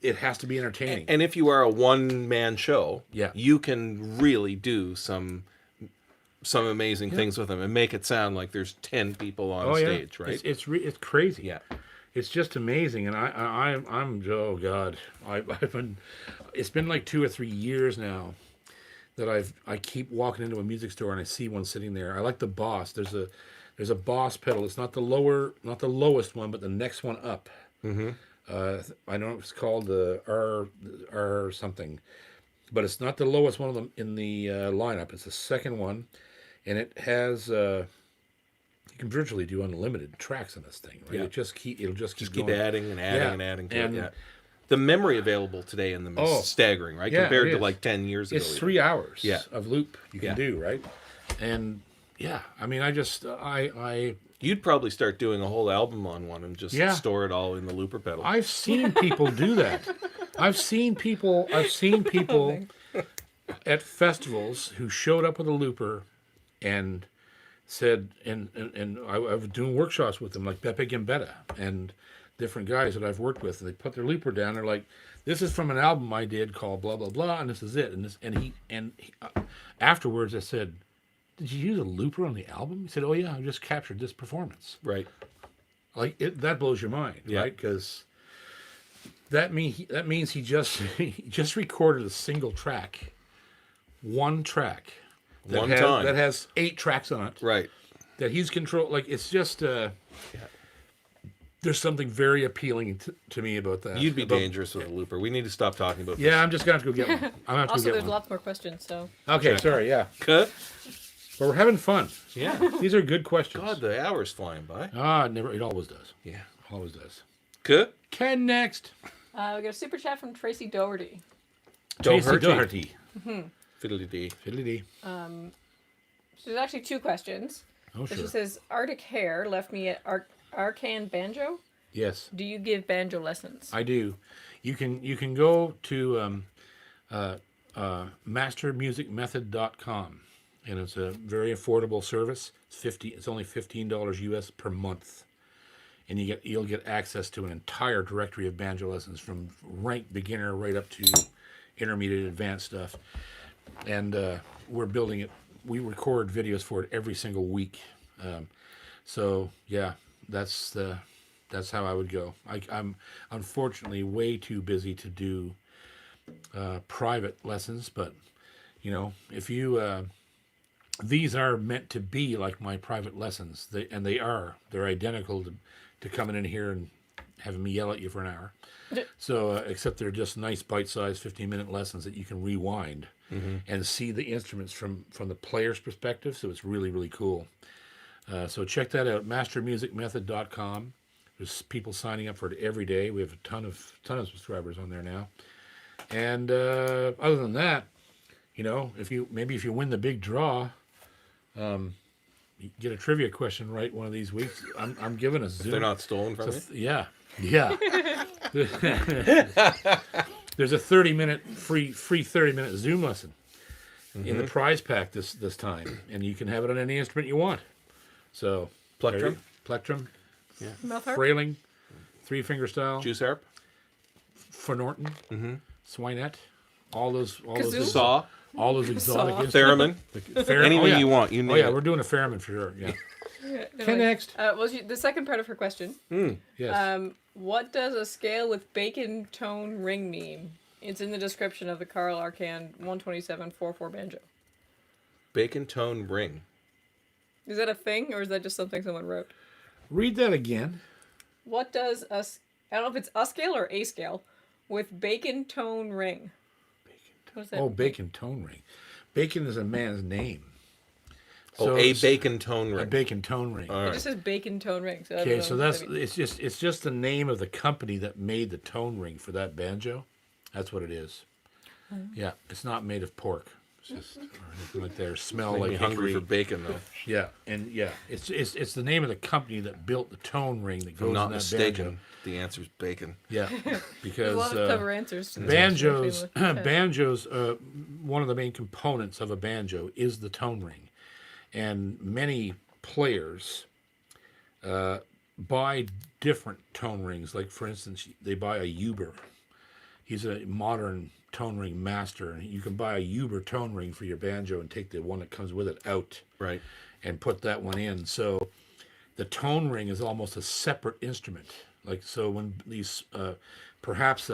It has to be entertaining. And if you are a one-man show, Yeah. you can really do some amazing things with them and make it sound like there's 10 people on stage, right? It's crazy. Yeah. It's just amazing, and I'm oh god, I've been. It's been like 2 or 3 years now that I keep walking into a music store and I see one sitting there. I like the Boss. There's a Boss pedal. It's not the lowest one, but the next one up. Mm-hmm. I know it's called the R something, but it's not the lowest one of them in the lineup. It's the second one, and it has. You can virtually do unlimited tracks on this thing, right? Yeah. It'll just keep Keep going. adding and adding Yeah. and adding to And- it. Yeah. The memory available today in them is staggering, right? Yeah, Compared it to is. like 10 years ago. It's even. 3 hours Yeah. of loop you can Yeah. do, right? And yeah, I mean, You'd probably start doing a whole album on one and just Yeah. store it all in the looper pedal. I've seen people do that. I've seen people at festivals who showed up with a looper and said, and I was doing workshops with them, like Beppe Gambetta and different guys that I've worked with, and they put their looper down. They're like, "This is from an album I did called blah blah blah, and this is it." And he afterwards I said, "Did you use a looper on the album?" He said, "Oh yeah, I just captured this performance." Right. Like that blows your mind, Yeah. right? Because that means he just recorded a single track one track. One time. That has 8 tracks on it. Right. That he's control. Like, it's just... There's something very appealing to me about that. You'd be dangerous with a looper. We need to stop talking about this. Yeah, I'm just going to have to go get one. I'm gonna have to Also, go get there's one. lots more questions, so. Okay, sorry, yeah. Cut. But we're having fun. Yeah. These are good questions. God, the hour's flying by. It always does. Yeah. Always does. Cut. Ken next. We got a super chat from Tracy Doherty. Tracy Doherty. Fiddly-dee. Fiddly-dee. So there's actually 2 questions. Oh, So sure. she says, Arctic Hare left me at Arcan Banjo. Yes, Do you give banjo lessons? I do. You can go to mastermusicmethod.com, and it's a very affordable service. It's only $15 US per month, and you'll get access to an entire directory of banjo lessons from rank beginner right up to intermediate advanced stuff. And we're building it. We record videos for it every single week. So yeah, that's how I would go. I'm unfortunately way too busy to do private lessons, but if you these are meant to be like my private lessons. They're identical to coming in here and having me yell at you for an hour. So except they're just nice bite-sized 15-minute lessons that you can rewind and see the instruments from the player's perspective. So it's really, really cool. So check that out, mastermusicmethod.com. There's people signing up for it every day. We have a ton of subscribers on there now. And other than that, if you win the big draw, you get a trivia question right one of these weeks. I'm giving a Zoom. They're not stolen from you? Yeah. There's a 30-minute free 30-minute Zoom lesson in the prize pack this time, and you can have it on any instrument you want. So Plectrum? Plectrum. Yeah. Mouth harp? Frailing, 3-fingerstyle, Juice harp? Norton, Swinette, all those Kazoo? Saw? all those exotic Saw. instruments. Theremin? Anything you want. You name Oh yeah, it. we're doing a theremin for sure. Yeah. Anyway, next. The second part of her question. Yes. What does a scale with bacon tone ring mean? It's in the description of the Carl Arcan 127-44 banjo. Bacon tone ring. Is that a thing, or is that just something someone wrote? Read that again. What does I don't know if it's a scale or a scale with bacon tone ring. What does that mean? Bacon tone ring. Bacon is a man's name. So a bacon tone ring. A bacon tone ring. All It right. just says bacon tone ring. So I don't Okay, know so what that's that means. it's just the name of the company that made the tone ring for that banjo. That's what it is. Yeah, it's not made of pork. It's just or anything like that. Or smell Make like me hungry hickory. for bacon, though. Yeah, and it's the name of the company that built the tone ring that If goes I'm not in that mistaken, banjo. the answer's bacon. Yeah, There's because a lot of clever answers to this. banjos, Actually, banjos. One of the main components of a banjo is the tone ring, and many players buy different tone rings. Like for instance, they buy a Uber. He's a modern tone ring master, and you can buy a Uber tone ring for your banjo and take the one that comes with it out, Right. and put that one in. So the tone ring is almost a separate instrument. Like so when these perhaps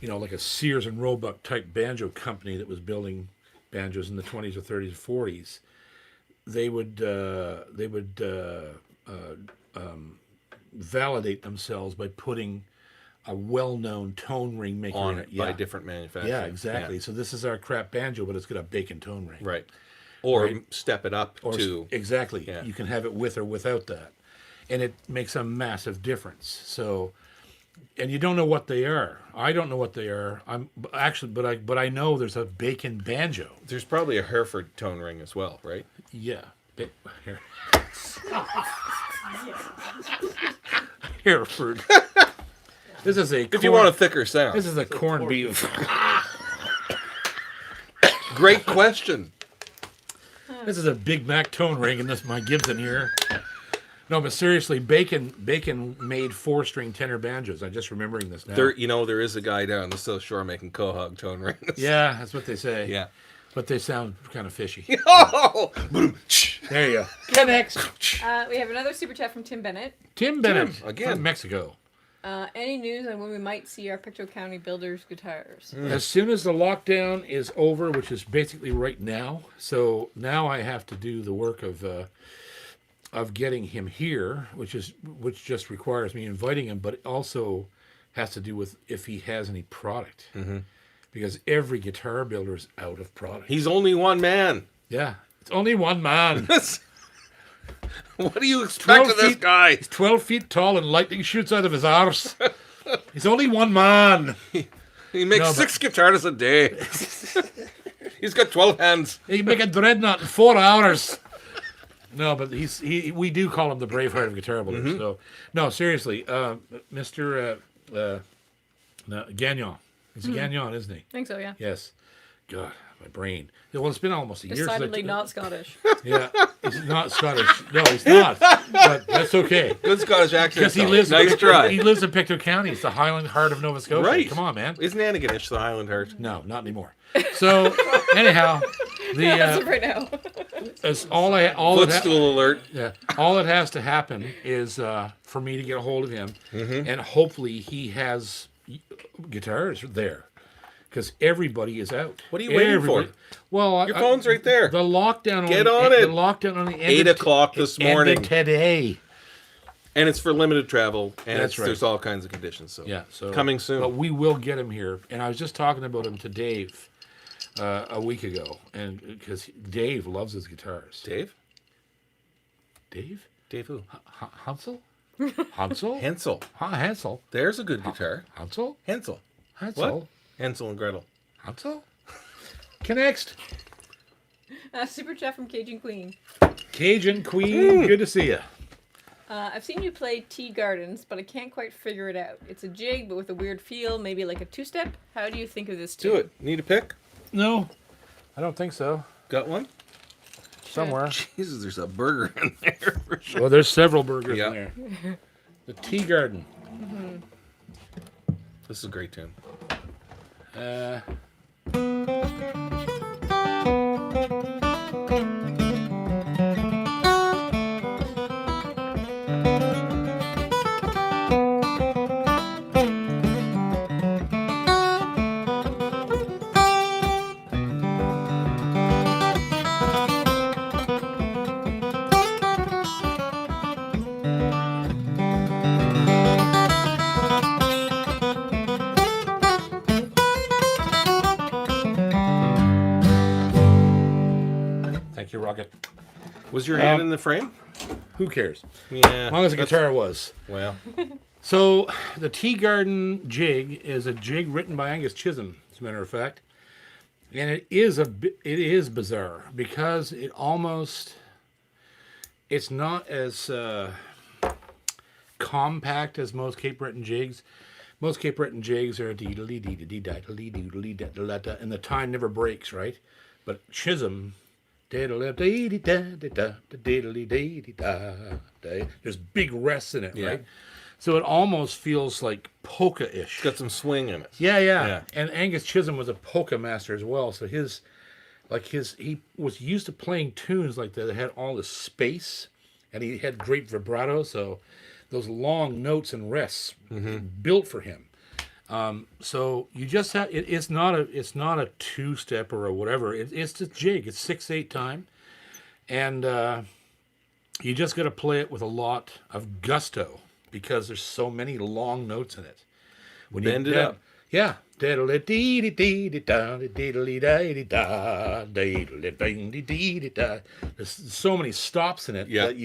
like a Sears and Roebuck type banjo company that was building banjos in the 20s or 30s or 40s, they would validate themselves by putting a well-known tone ring maker On in it it. by different manufacturers. Yeah, exactly. So this is our crap banjo, but it's got a bacon tone ring. Right. Or Right. step it up to... Exactly. Yeah. You can have it with or without that, and it makes a massive difference. So, and you don't know what they are. I don't know what they are. But I know there's a bacon banjo. There's probably a Hereford tone ring as well, right? Yeah. Here. Hereford. This is a. If you want a thicker sound. This is a corned beef. Great question. This is a Big Mac tone ring, and this is my Gibson here. No, but seriously, Bacon made 4-string tenor banjos. I'm just remembering this now. There is a guy down the South Shore making quahog tone rings. Yeah, that's what they say. Yeah. But they sound kind of fishy. Oh! There you go. Next. we have another super chat from Tim Bennett. Tim Bennett again. from Mexico. Any news on when we might see our Pictou County builders' guitars? As soon as the lockdown is over, which is basically right now, so now I have to do the work of getting him here, which just requires me inviting him, but it also has to do with if he has any product, because every guitar builder is out of product. He's only one man. Yeah, it's only one man. What do you expect of this guy? He's 12 feet tall and lightning shoots out of his arse. He's only one man. He makes 6 guitars a day. He's got 12 hands. He can make a dreadnought in 4 hours. No, but we do call him the Braveheart of guitar builders. So, no, seriously, Mr. Gagnon. He's Gagnon, isn't he? I think so, yeah. Yes. God, my brain. Well, it's been almost a year. Decidedly not Scottish. Yeah, he's not Scottish. No, he's not. But that's okay. Good Scottish accent. Because he lives. Nice try. He lives in Pictou County. It's the Highland heart of Nova Scotia. Right. Come on, man. Isn't Antigonish the Highland Heart? No, not anymore. So anyhow, As of right now. Footstool alert. Yeah, all that has to happen is for me to get a hold of him, and hopefully he has guitars there, because everybody is out. What are you waiting for? Well, your phone's right there. The lockdown. Get on it. The lockdown on the end 8 o'clock this morning. Ended today. And it's for limited travel, and That's right. there's all kinds of conditions. So Yeah, so coming soon. But we will get him here, and I was just talking about him to Dave a week ago, and because Dave loves his guitars. Dave? Dave? Dave who? Hansel? Hansel? Hansel. Hansel. There's a good guitar. Hansel? Hansel. Hansel? What? Hansel and Gretel. Hansel? Next. Super chat from Cajun Queen. Cajun Queen, good to see you. I've seen you play Tea Gardens, but I can't quite figure it out. It's a jig, but with a weird feel, maybe like a 2-step. How do you think of this tune? Do it. Need a pick? No, I don't think so. Got one? Somewhere. Jesus, there's a burger in there for sure. Well, there's several burgers Yeah. in there. The Tea Garden. This is a great tune. Thank you, Rocket. Was your hand in the frame? Who cares? Yeah. As long as the guitar was. Well, So, the Tea Garden jig is a jig written by Angus Chisholm, as a matter of fact. And it is bizarre because it's not as compact as most Cape Breton jigs. Most Cape Breton jigs are dee-dee dee dee dee dee dee and the time never breaks, right? But Chisholm, there's big rests in it, Yeah. right? So it almost feels like polka-ish. got some swing in it. Yeah. And Angus Chisholm was a polka master as well. So he was used to playing tunes like that had all this space, and he had great vibrato. So those long notes and rests built for him. So you just have it's not a 2-step or a whatever. It's a jig. It's 6/8 time, and you just got to play it with a lot of gusto, because there's so many long notes in it. When Bend it up. Yeah. There's so many stops in it that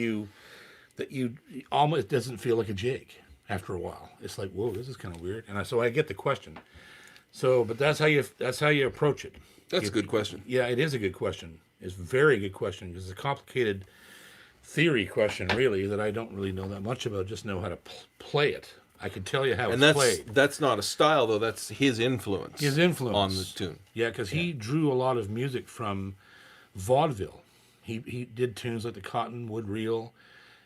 you almost, it doesn't feel like a jig after a while. It's like, whoa, this is kind of weird. And so I get the question. So, but that's how you approach it. That's a good question. Yeah, it is a good question. It's a very good question, because it's a complicated theory question, really, that I don't really know that much about. Just know how to play it. I can tell you how it's played. That's not a style, though. That's his influence. His influence on the tune. Yeah, because he drew a lot of music from vaudeville. He did tunes like the Cottonwood Reel,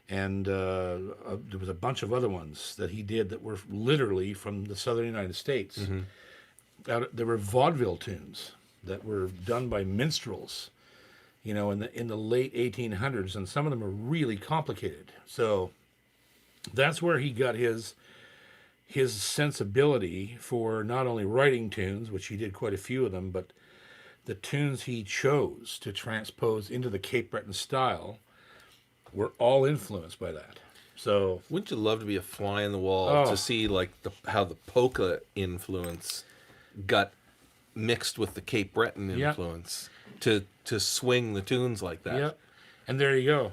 and there was a bunch of other ones that he did that were literally from the southern United States. There were vaudeville tunes that were done by minstrels, in the late 1800s, and some of them are really complicated. So that's where he got his his sensibility for not only writing tunes, which he did quite a few of them, but the tunes he chose to transpose into the Cape Breton style were all influenced by that. So, wouldn't you love to be a fly in the wall to see like how the polka influence got mixed with the Cape Breton influence to swing the tunes like that? Yep. And there you go.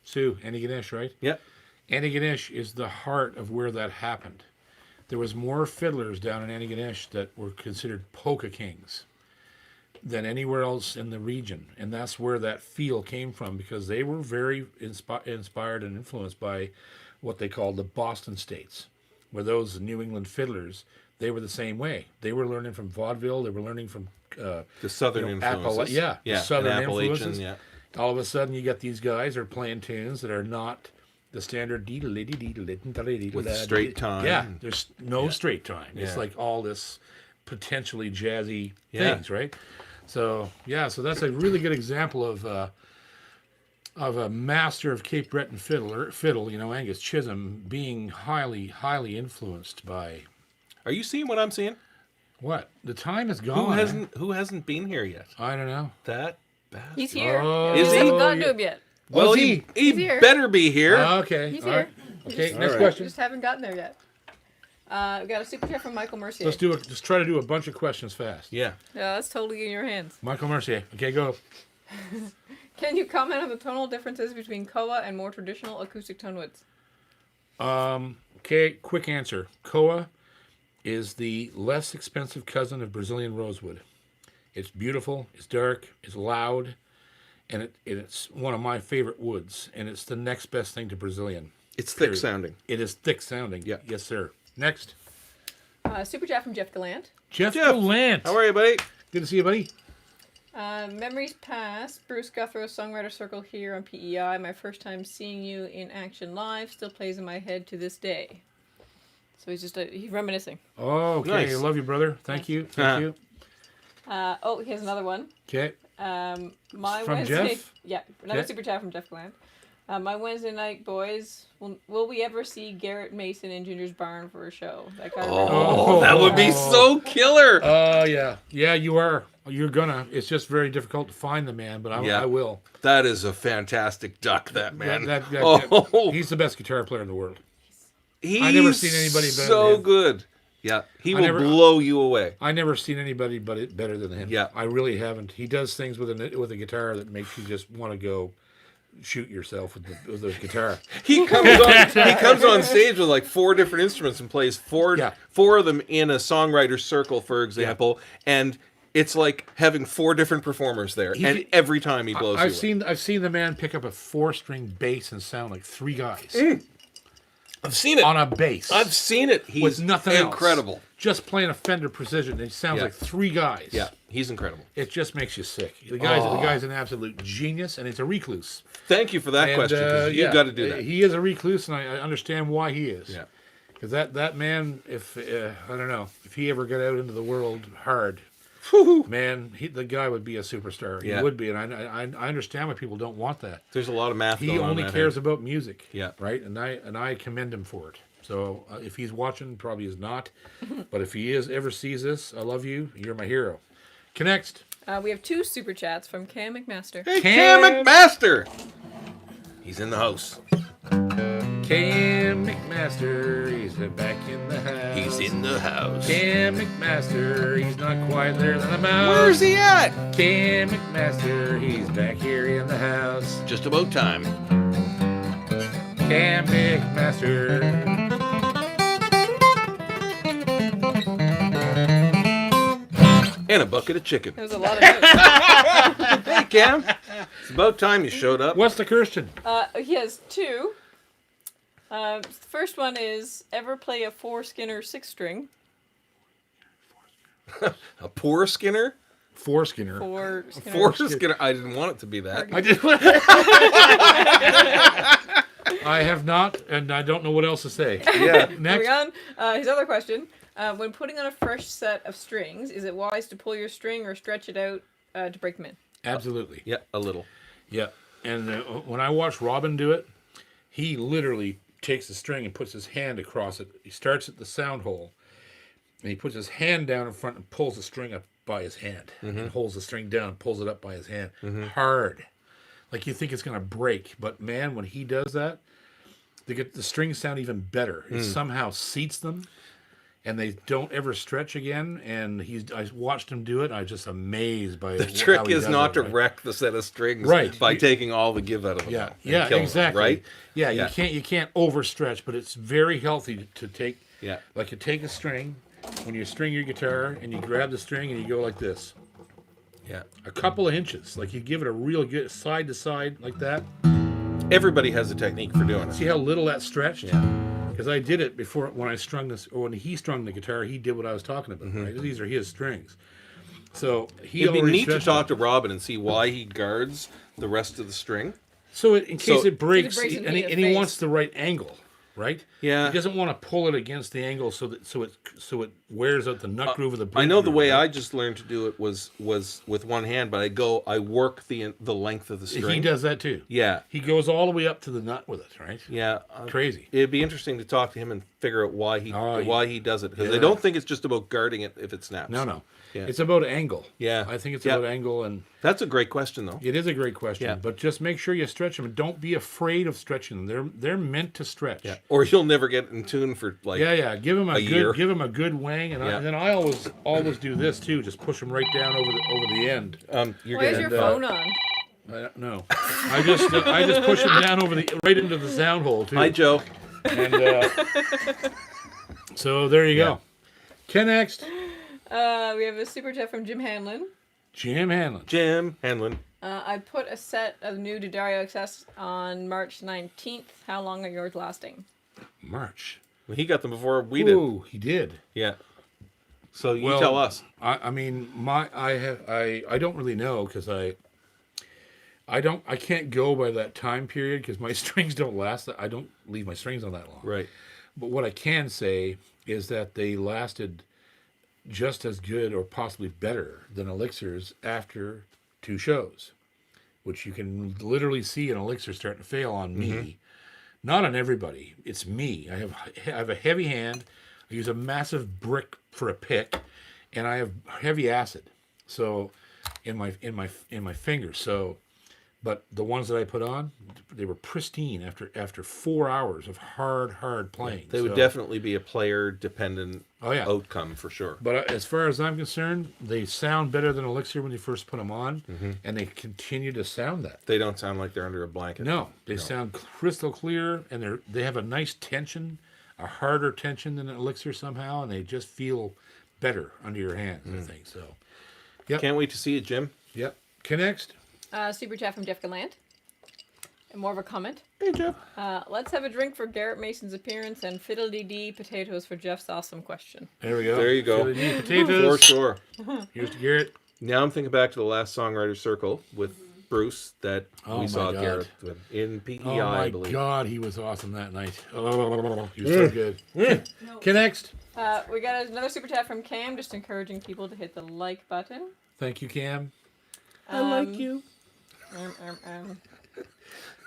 Sue, Antigonish, right? Yep. Antigonish is the heart of where that happened. There was more fiddlers down in Antigonish that were considered polka kings than anywhere else in the region. And that's where that feel came from, because they were very inspired and influenced by what they called the Boston States, where those New England fiddlers, they were the same way. They were learning from vaudeville. They were learning from the Southern influences. The Southern influences. Yeah. All of a sudden, you get these guys are playing tunes that are not the standard with straight time. Yeah, there's no straight time. It's like all this potentially jazzy things, right? So so that's a really good example of a master of Cape Breton fiddle. Angus Chisholm being highly influenced by. Are you seeing what I'm seeing? What? The time is gone. Who hasn't been here yet? I don't know. That bastard. He's here. Oh, We just haven't gotten to him yet. Well, he here. better be here. Okay. He's all here. right. Okay. Just- Next We question. just haven't gotten there yet. We got a super chat from Michael Mercier. Let's do it. Just try to do a bunch of questions fast. Yeah. Yeah, that's totally in your hands. Michael Mercier. Okay, go. Can you comment on the tonal differences between koa and more traditional acoustic tone woods? Okay, quick answer. Koa is the less expensive cousin of Brazilian rosewood. It's beautiful, it's dark, it's loud, and it's one of my favorite woods, and it's the next best thing to Brazilian. It's thick sounding. It is thick sounding. Yeah. Yes, sir. Next. Super chat from Jeff Gallant. Jeff Gallant. How are you, buddy? Good to see you, buddy. Memories past. Bruce Guthrow Songwriter Circle here on PEI. My first time seeing you in action live still plays in my head to this day. So he's just he's reminiscing. Oh, okay. Nice. I love you, brother. Thank you. Thank you. Here's another one. Okay. My From Wednesday. Jeff? Yeah, another Okay. super chat from Jeff Gallant. My Wednesday night boys. Will we ever see Garrett Mason in Ginger's Barn for a show? That kind of Oh, that would be so killer. Oh, yeah. Yeah, you are. You're gonna. It's just very difficult to find the man, but I will. That is a fantastic duck, that man. That- he's the best guitar player in the world. I've never seen anybody better so than him. good. Yeah, he will blow you away. I never seen anybody better than him. Yeah. I really haven't. He does things with a guitar that makes you just want to go shoot yourself with the guitar. He comes on stage with like 4 different instruments and plays four of them in a songwriter's circle, for example, and it's like having 4 different performers there, and every time he blows you away. I've seen the man pick up a 4-string bass and sound like 3 guys. I've seen it on a bass. I've seen it. He's with nothing incredible. Else. Just playing a Fender Precision. It sounds like 3 guys. Yeah, he's incredible. It just makes you sick. The guy's an absolute genius, and he's a recluse. Thank you for that question, because you've got to do that. He is a recluse, and I understand why he is. Yeah. Because that man, if I don't know, if he ever got out into the world hard, man, the guy would be a superstar. He would be, and I understand why people don't want that. There's a lot of math. He only cares about music. Yeah. Right, and I commend him for it. So if he's watching, probably is not, but if he ever sees this, I love you. You're my hero. Next. We have 2 super chats from Cam McMaster. Hey, Cam McMaster. He's in the house. Cam McMaster, he's back in the house. He's in the house. Cam McMaster, he's not quite there than a mouse. Where's he at? Cam McMaster, he's back here in the house. Just about time. Cam McMaster. And a bucket of chicken. There was a lot of notes. Hey, Cam. It's about time you showed up. What's the question? He has 2. The first one is, ever play a 4-Skinner 6-string? A poor Skinner? 4-Skinner. 4-Skinner. 4-Skinner. I didn't want it to be that. I did. I have not, and I don't know what else to say. Yeah. Next. Moving on. His other question. When putting on a fresh set of strings, is it wise to pull your string or stretch it out to break them in? Absolutely. Yeah, a little. Yeah. And when I watched Robin do it, he literally takes the string and puts his hand across it. He starts at the sound hole, and he puts his hand down in front and pulls the string up by his hand. And holds the string down and pulls it up by his hand. Hard. Like you think it's going to break. But man, when he does that, the strings sound even better. It somehow seats them, and they don't ever stretch again. And I watched him do it. I was just amazed by the trick is not to wreck the set of strings by taking all the give out of them. Yeah, exactly. Them, right? Yeah, you can't overstretch, but it's very healthy to take. Yeah, like you take a string when you string your guitar, and you grab the string and you go like this. Yeah, a couple of inches. Like you give it a real good side to side like that. Everybody has a technique for doing it. See how little that stretched? Yeah. Because I did it before when I strung this, or when he strung the guitar, he did what I was talking about. Right? These are his strings. So it'd be neat to talk to Robin and see why he guards the rest of the string. So in case it breaks, and he wants the right angle, right? Yeah. He doesn't want to pull it against the angle so it wears out the nut groove of the bridge. I know the way I just learned to do it was with one hand, but I work the length of the string. He does that too. Yeah. He goes all the way up to the nut with it, right? Yeah. Crazy. It'd be interesting to talk to him and figure out why he does it, because I don't think it's just about guarding it if it snaps. No. Yeah. It's about angle. Yeah. I think it's about angle, and that's a great question though. it is a great question. Yeah. But just make sure you stretch them, and don't be afraid of stretching them. They're meant to stretch. Yeah. Or you'll never get in tune for like Give them a year. Give them a good wang, and then I always do this too. Just push them right down over the end. Why is your phone on? No, I just push them down right into the sound hole too. Hi, Joe. And so there you go. Ken next. We have a super chat from Jim Hanlon. Jim Hanlon. I put a set of new D'Addario XS on March 19th. How long are yours lasting? March. Well, he got them before we did. Ooh, he did. Yeah. So you tell us. I mean, I don't really know, because I can't go by that time period, because my strings don't last. I don't leave my strings on that long. Right. But what I can say is that they lasted just as good or possibly better than Elixirs after 2 shows, which you can literally see an Elixir starting to fail on me. Not on everybody. It's me. I have a heavy hand. I use a massive brick for a pick, and I have heavy acid. So in my fingers. So, but the ones that I put on, they were pristine after 4 hours of hard playing. They would definitely be a player dependent outcome for sure. But as far as I'm concerned, they sound better than Elixir when you first put them on, and they continue to sound that. They don't sound like they're under a blanket. No, they sound crystal clear, and they have a nice tension, a harder tension than an Elixir somehow, and they just feel better under your hands, I think. So, Can't wait to see it, Jim. Yep. Next. Super chat from Jeff Gallant. And more of a comment. Hey, Jeff. Let's have a drink for Garrett Mason's appearance and fiddle-dee-dee potatoes for Jeff's awesome question. There we go. There you go. Potatoes. For sure. Here's to Garrett. Now I'm thinking back to the last Songwriter Circle with Bruce that we saw God. Garrett in PEI, Oh my I believe. God, he was awesome that night. Oh, he was so good. Okay, next. We got another super chat from Cam, just encouraging people to hit the like button. Thank you, Cam. I like you.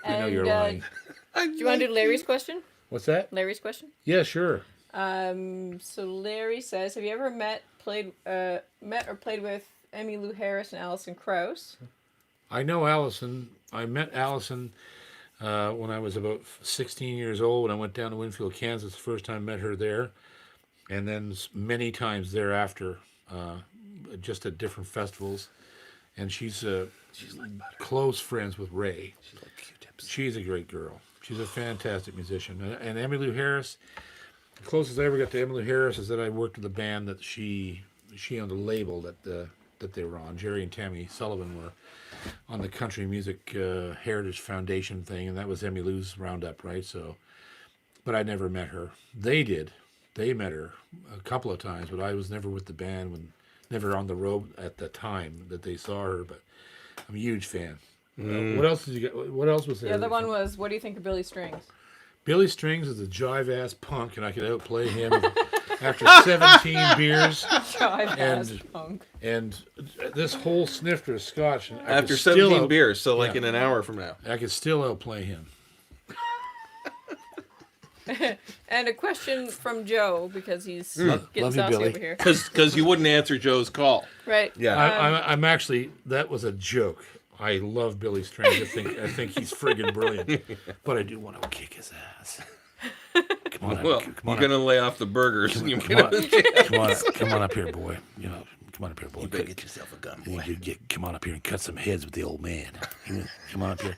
I know you're lying. Do you want to do Larry's question? What's that? Larry's question? Yeah, sure. So Larry says, have you ever met or played with Emmylou Harris and Alison Krauss? I know Allison. I met Allison when I was about 16 years old. I went down to Winfield, Kansas. The first time I met her there. And then many times thereafter, just at different festivals. And she's like close friends with Ray. She's like Q-tips. She's a great girl. She's a fantastic musician. And Emmylou Harris, the closest I ever got to Emmylou Harris is that I worked with a band that she owned a label that they were on. Jerry and Tammy Sullivan were on the Country Music Heritage Foundation thing, and that was Emmylou's roundup, right? So, but I never met her. They did. They met her a couple of times, but I was never with the band, never on the road at the time that they saw her. But I'm a huge fan. What else did you get? What else was there? The other one was, what do you think of Billy Strings? Billy Strings is a jive-ass punk, and I could outplay him after 17 beers. Jive-ass punk. And this whole snifter of scotch. And after 17 beers, so like in an hour from now. I could still outplay him. And a question from Joe, because he's getting Love you, saucy Billy. over here. Because you wouldn't answer Joe's call. Right. Yeah. I'm actually, that was a joke. I love Billy Strange. I think he's friggin' brilliant. But I do want to kick his ass. Come on, Well, come you're on, going to lay off the burgers. and come on up here, boy. You know, come on up here, boy. You better get yourself a gun, boy. Come on up here and cut some heads with the old man. Come on up here.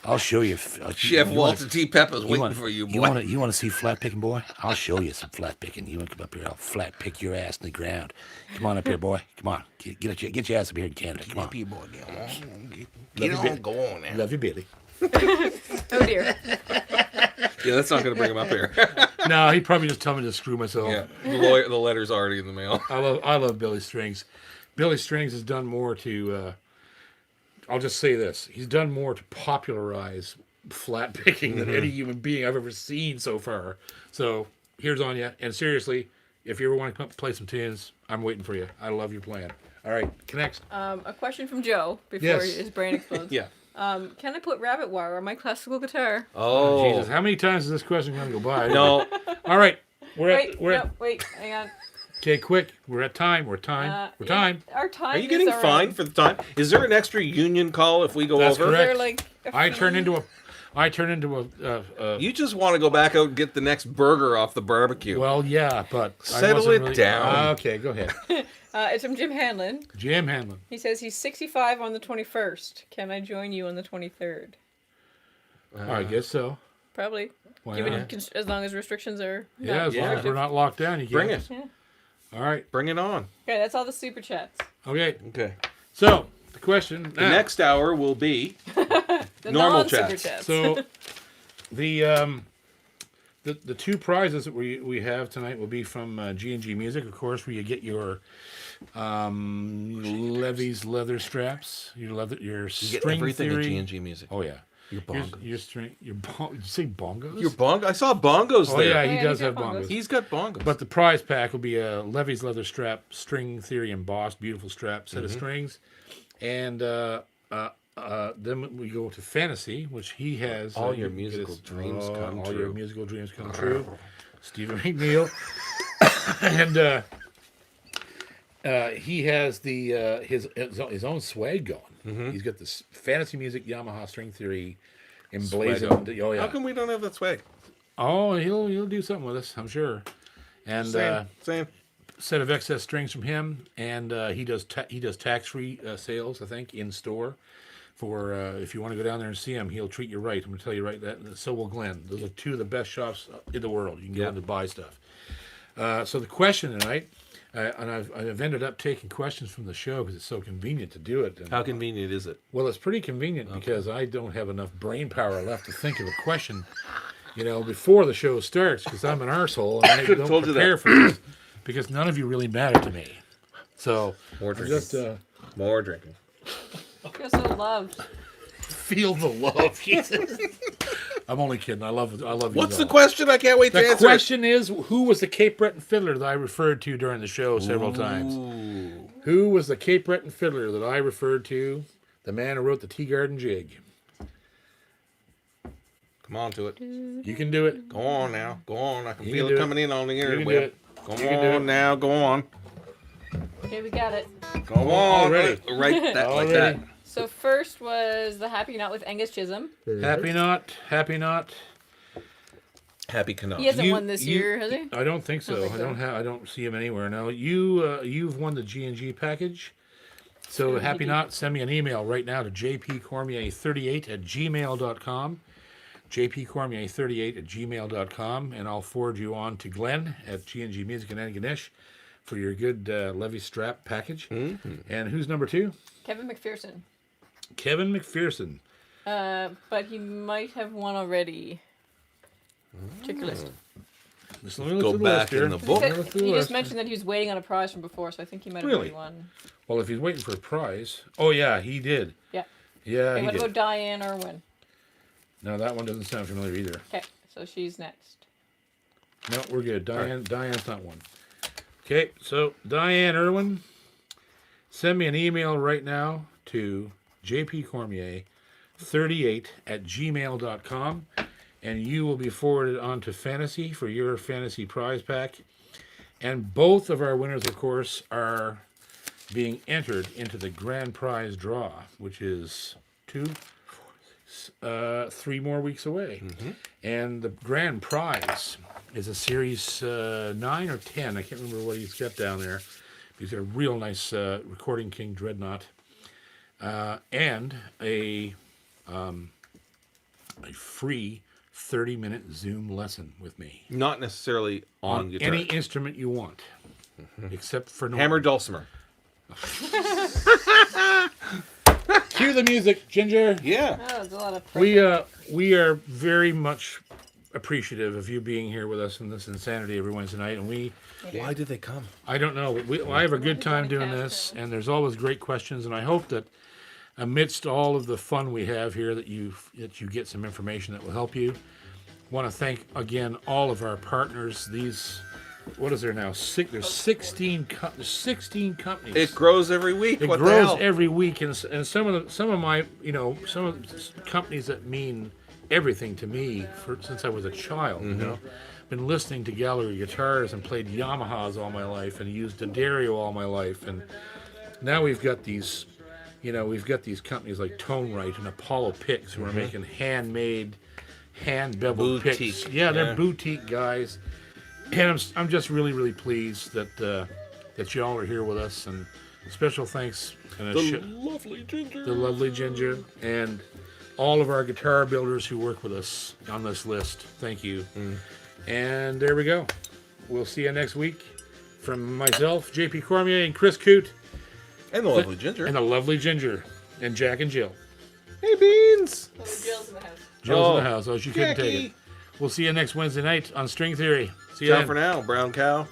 I'll show you. Chef Walter T. Pepper's waiting for you, boy. You want to see flat picking, boy? I'll show you some flat picking. You want to come up here? I'll flat pick your ass in the ground. Come on up here, boy. Come on. Get your ass up here in Canada. Come on. Get boy, get on. Go on now. Love you, Billy. Oh dear. Yeah, that's not going to bring him up here. No, he'd probably just tell me to screw myself. Yeah, the letter's already in the mail. I love Billy Strings. Billy Strings has done more to. I'll just say this: he's done more to popularize flat picking than any human being I've ever seen so far. So here's on you. And seriously, if you ever want to come up and play some tunes, I'm waiting for you. I love your plan. All right, next. A question from Joe before Yes. his brain explodes. Yeah. Can I put rabbit wire on my classical guitar? Oh. Jesus, how many times is this question going to go by? No. All right, Wait, hang on. Okay, quick. We're at time. We're time. Our time. Are you getting fined for the time? Is there an extra union call if we go That's over? correct. Is there like a I fee? turn into a. You just want to go back out and get the next burger off the barbecue. Well, yeah, but I Settle wasn't it really- down. Okay, go ahead. It's from Jim Hanlon. Jim Hanlon. He says he's 65 on the 21st. Can I join you on the 23rd? I guess so. Probably. Why Given not? as long as restrictions are. Yeah, as long as we're not locked down, you can. Bring it. Yeah. All right. Bring it on. Okay, that's all the super chats. Okay. Okay. So the question. The next hour will be The Normal non-super chats. chats. So the two prizes that we have tonight will be from G&G Music, of course, where you get your Levy's leather straps, your you string get everything theory. at G&G Music. Oh yeah. Your bongos. Your string. Did you say bongos? Your bong. I saw bongos Oh there. yeah, Oh, he yeah, does he's have got bongos. bongos. He's got bongos. But the prize pack will be a Levy's leather strap, string theory embossed, beautiful strap, set of strings, and then we go to fantasy, which he has. All your you get musical dreams come all true. your musical dreams come true. Stephen McNeil, and he has the his own swag going. He's got this fantasy music Yamaha string theory emblazoned. Swag. Oh yeah. How come we don't have that swag? Oh, he'll do something with us, I'm sure. And Same. set of excess strings from him, and he does tax-free sales, I think, in store. For if you want to go down there and see him, he'll treat you right. I'm going to tell you right that. So will Glenn. Those are two of the best shops in the world. You can go in to buy stuff. So the question tonight, and I've ended up taking questions from the show because it's so convenient to do it. And, How convenient is it? well, it's pretty convenient because I don't have enough brain power left to think of a question, before the show starts because I'm an arsehole and I don't told you prepare that. for this because none of you really matter to me. So More I'm drinking. just More drinking. You're so loved. feel the love. Jesus. I'm only kidding. I love you. What's the all. question? I can't wait to The answer. question is, who was the Cape Breton fiddler that I referred to during the show several times? Ooh. Who was the Cape Breton fiddler that I referred to? The man who wrote the Tea Garden Jig. Come on to it. You can do it. Go on now. Go on. I can You feel can it do coming in on the You can do interweb. it. Go You can do it. on now. Go on. Okay, we got it. Go on. Already. Right that, like Already. that. So first was the Happy Knot with Angus Chisholm. Happy not. Happy not. Happy Canuck. He hasn't You- won this you- year, has he? I don't think so. think so. I don't see him anywhere now. You've won the G&G package. So Sure, happy he did. not. Send me an email right now to jpcormier38@gmail.com. jpcormier38@gmail.com, and I'll forward you on to Glenn at G&G Music in Antigonish for your good Levy strap package. And who's number 2? Kevin McPherson. Kevin McPherson. But he might have won already. Check your list. Just Go back in the book. He just mentioned that he was waiting on a prize from before, so I think he might have Really? already won. Well, if he's waiting for a prize. Oh, yeah, he did. Yeah. Yeah, Okay, he what did. about Diane Irwin? No, that one doesn't sound familiar either. Okay, so she's next. No, we're good. Diane's not one. Okay, so Diane Irwin, send me an email right now to jpcormier38@gmail.com. and you will be forwarded on to Fantasy for your Fantasy prize pack. And both of our winners, of course, are being entered into the grand prize draw, which is 3 more weeks away. And the grand prize is a series 9 or 10. I can't remember what he's got down there. He's got a real nice Recording King Dreadnought. And a free 30-minute Zoom lesson with me. Not necessarily on guitar. Any instrument you want, except for Hammer dulcimer. Cue the music, Ginger. Yeah. Oh, there's a lot of We are very much appreciative of you being here with us in this insanity every Wednesday night, and Why did they come? I don't know. I have a good time doing this, and there's always great questions, and I hope that amidst all of the fun we have here that you get some information that will help you. Want to thank again all of our partners. What is there now? There's 16 companies. It grows every week. It what grows the hell? every week, and some of my some of the companies that mean everything to me since I was a child. Been listening to gallery guitars and played Yamahas all my life and used a Dario all my life, and now we've got these companies like Tone Right and Apollo Picks who are making handmade, hand beveled picks. Yeah, they're boutique guys, and I'm just really, really pleased that y'all are here with us. And special thanks and The lovely Ginger, and all of our guitar builders who work with us on this list. Thank you. And there we go. We'll see you next week. From myself, JP Cormier, and Chris Coote. And the lovely Ginger. And the lovely Ginger. And Jack and Jill. Hey, Beans. Jill's in the house. Jill's in the house. Oh, she couldn't take it. We'll see you next Wednesday night on String Theory. See you Ciao then. for now, brown cow.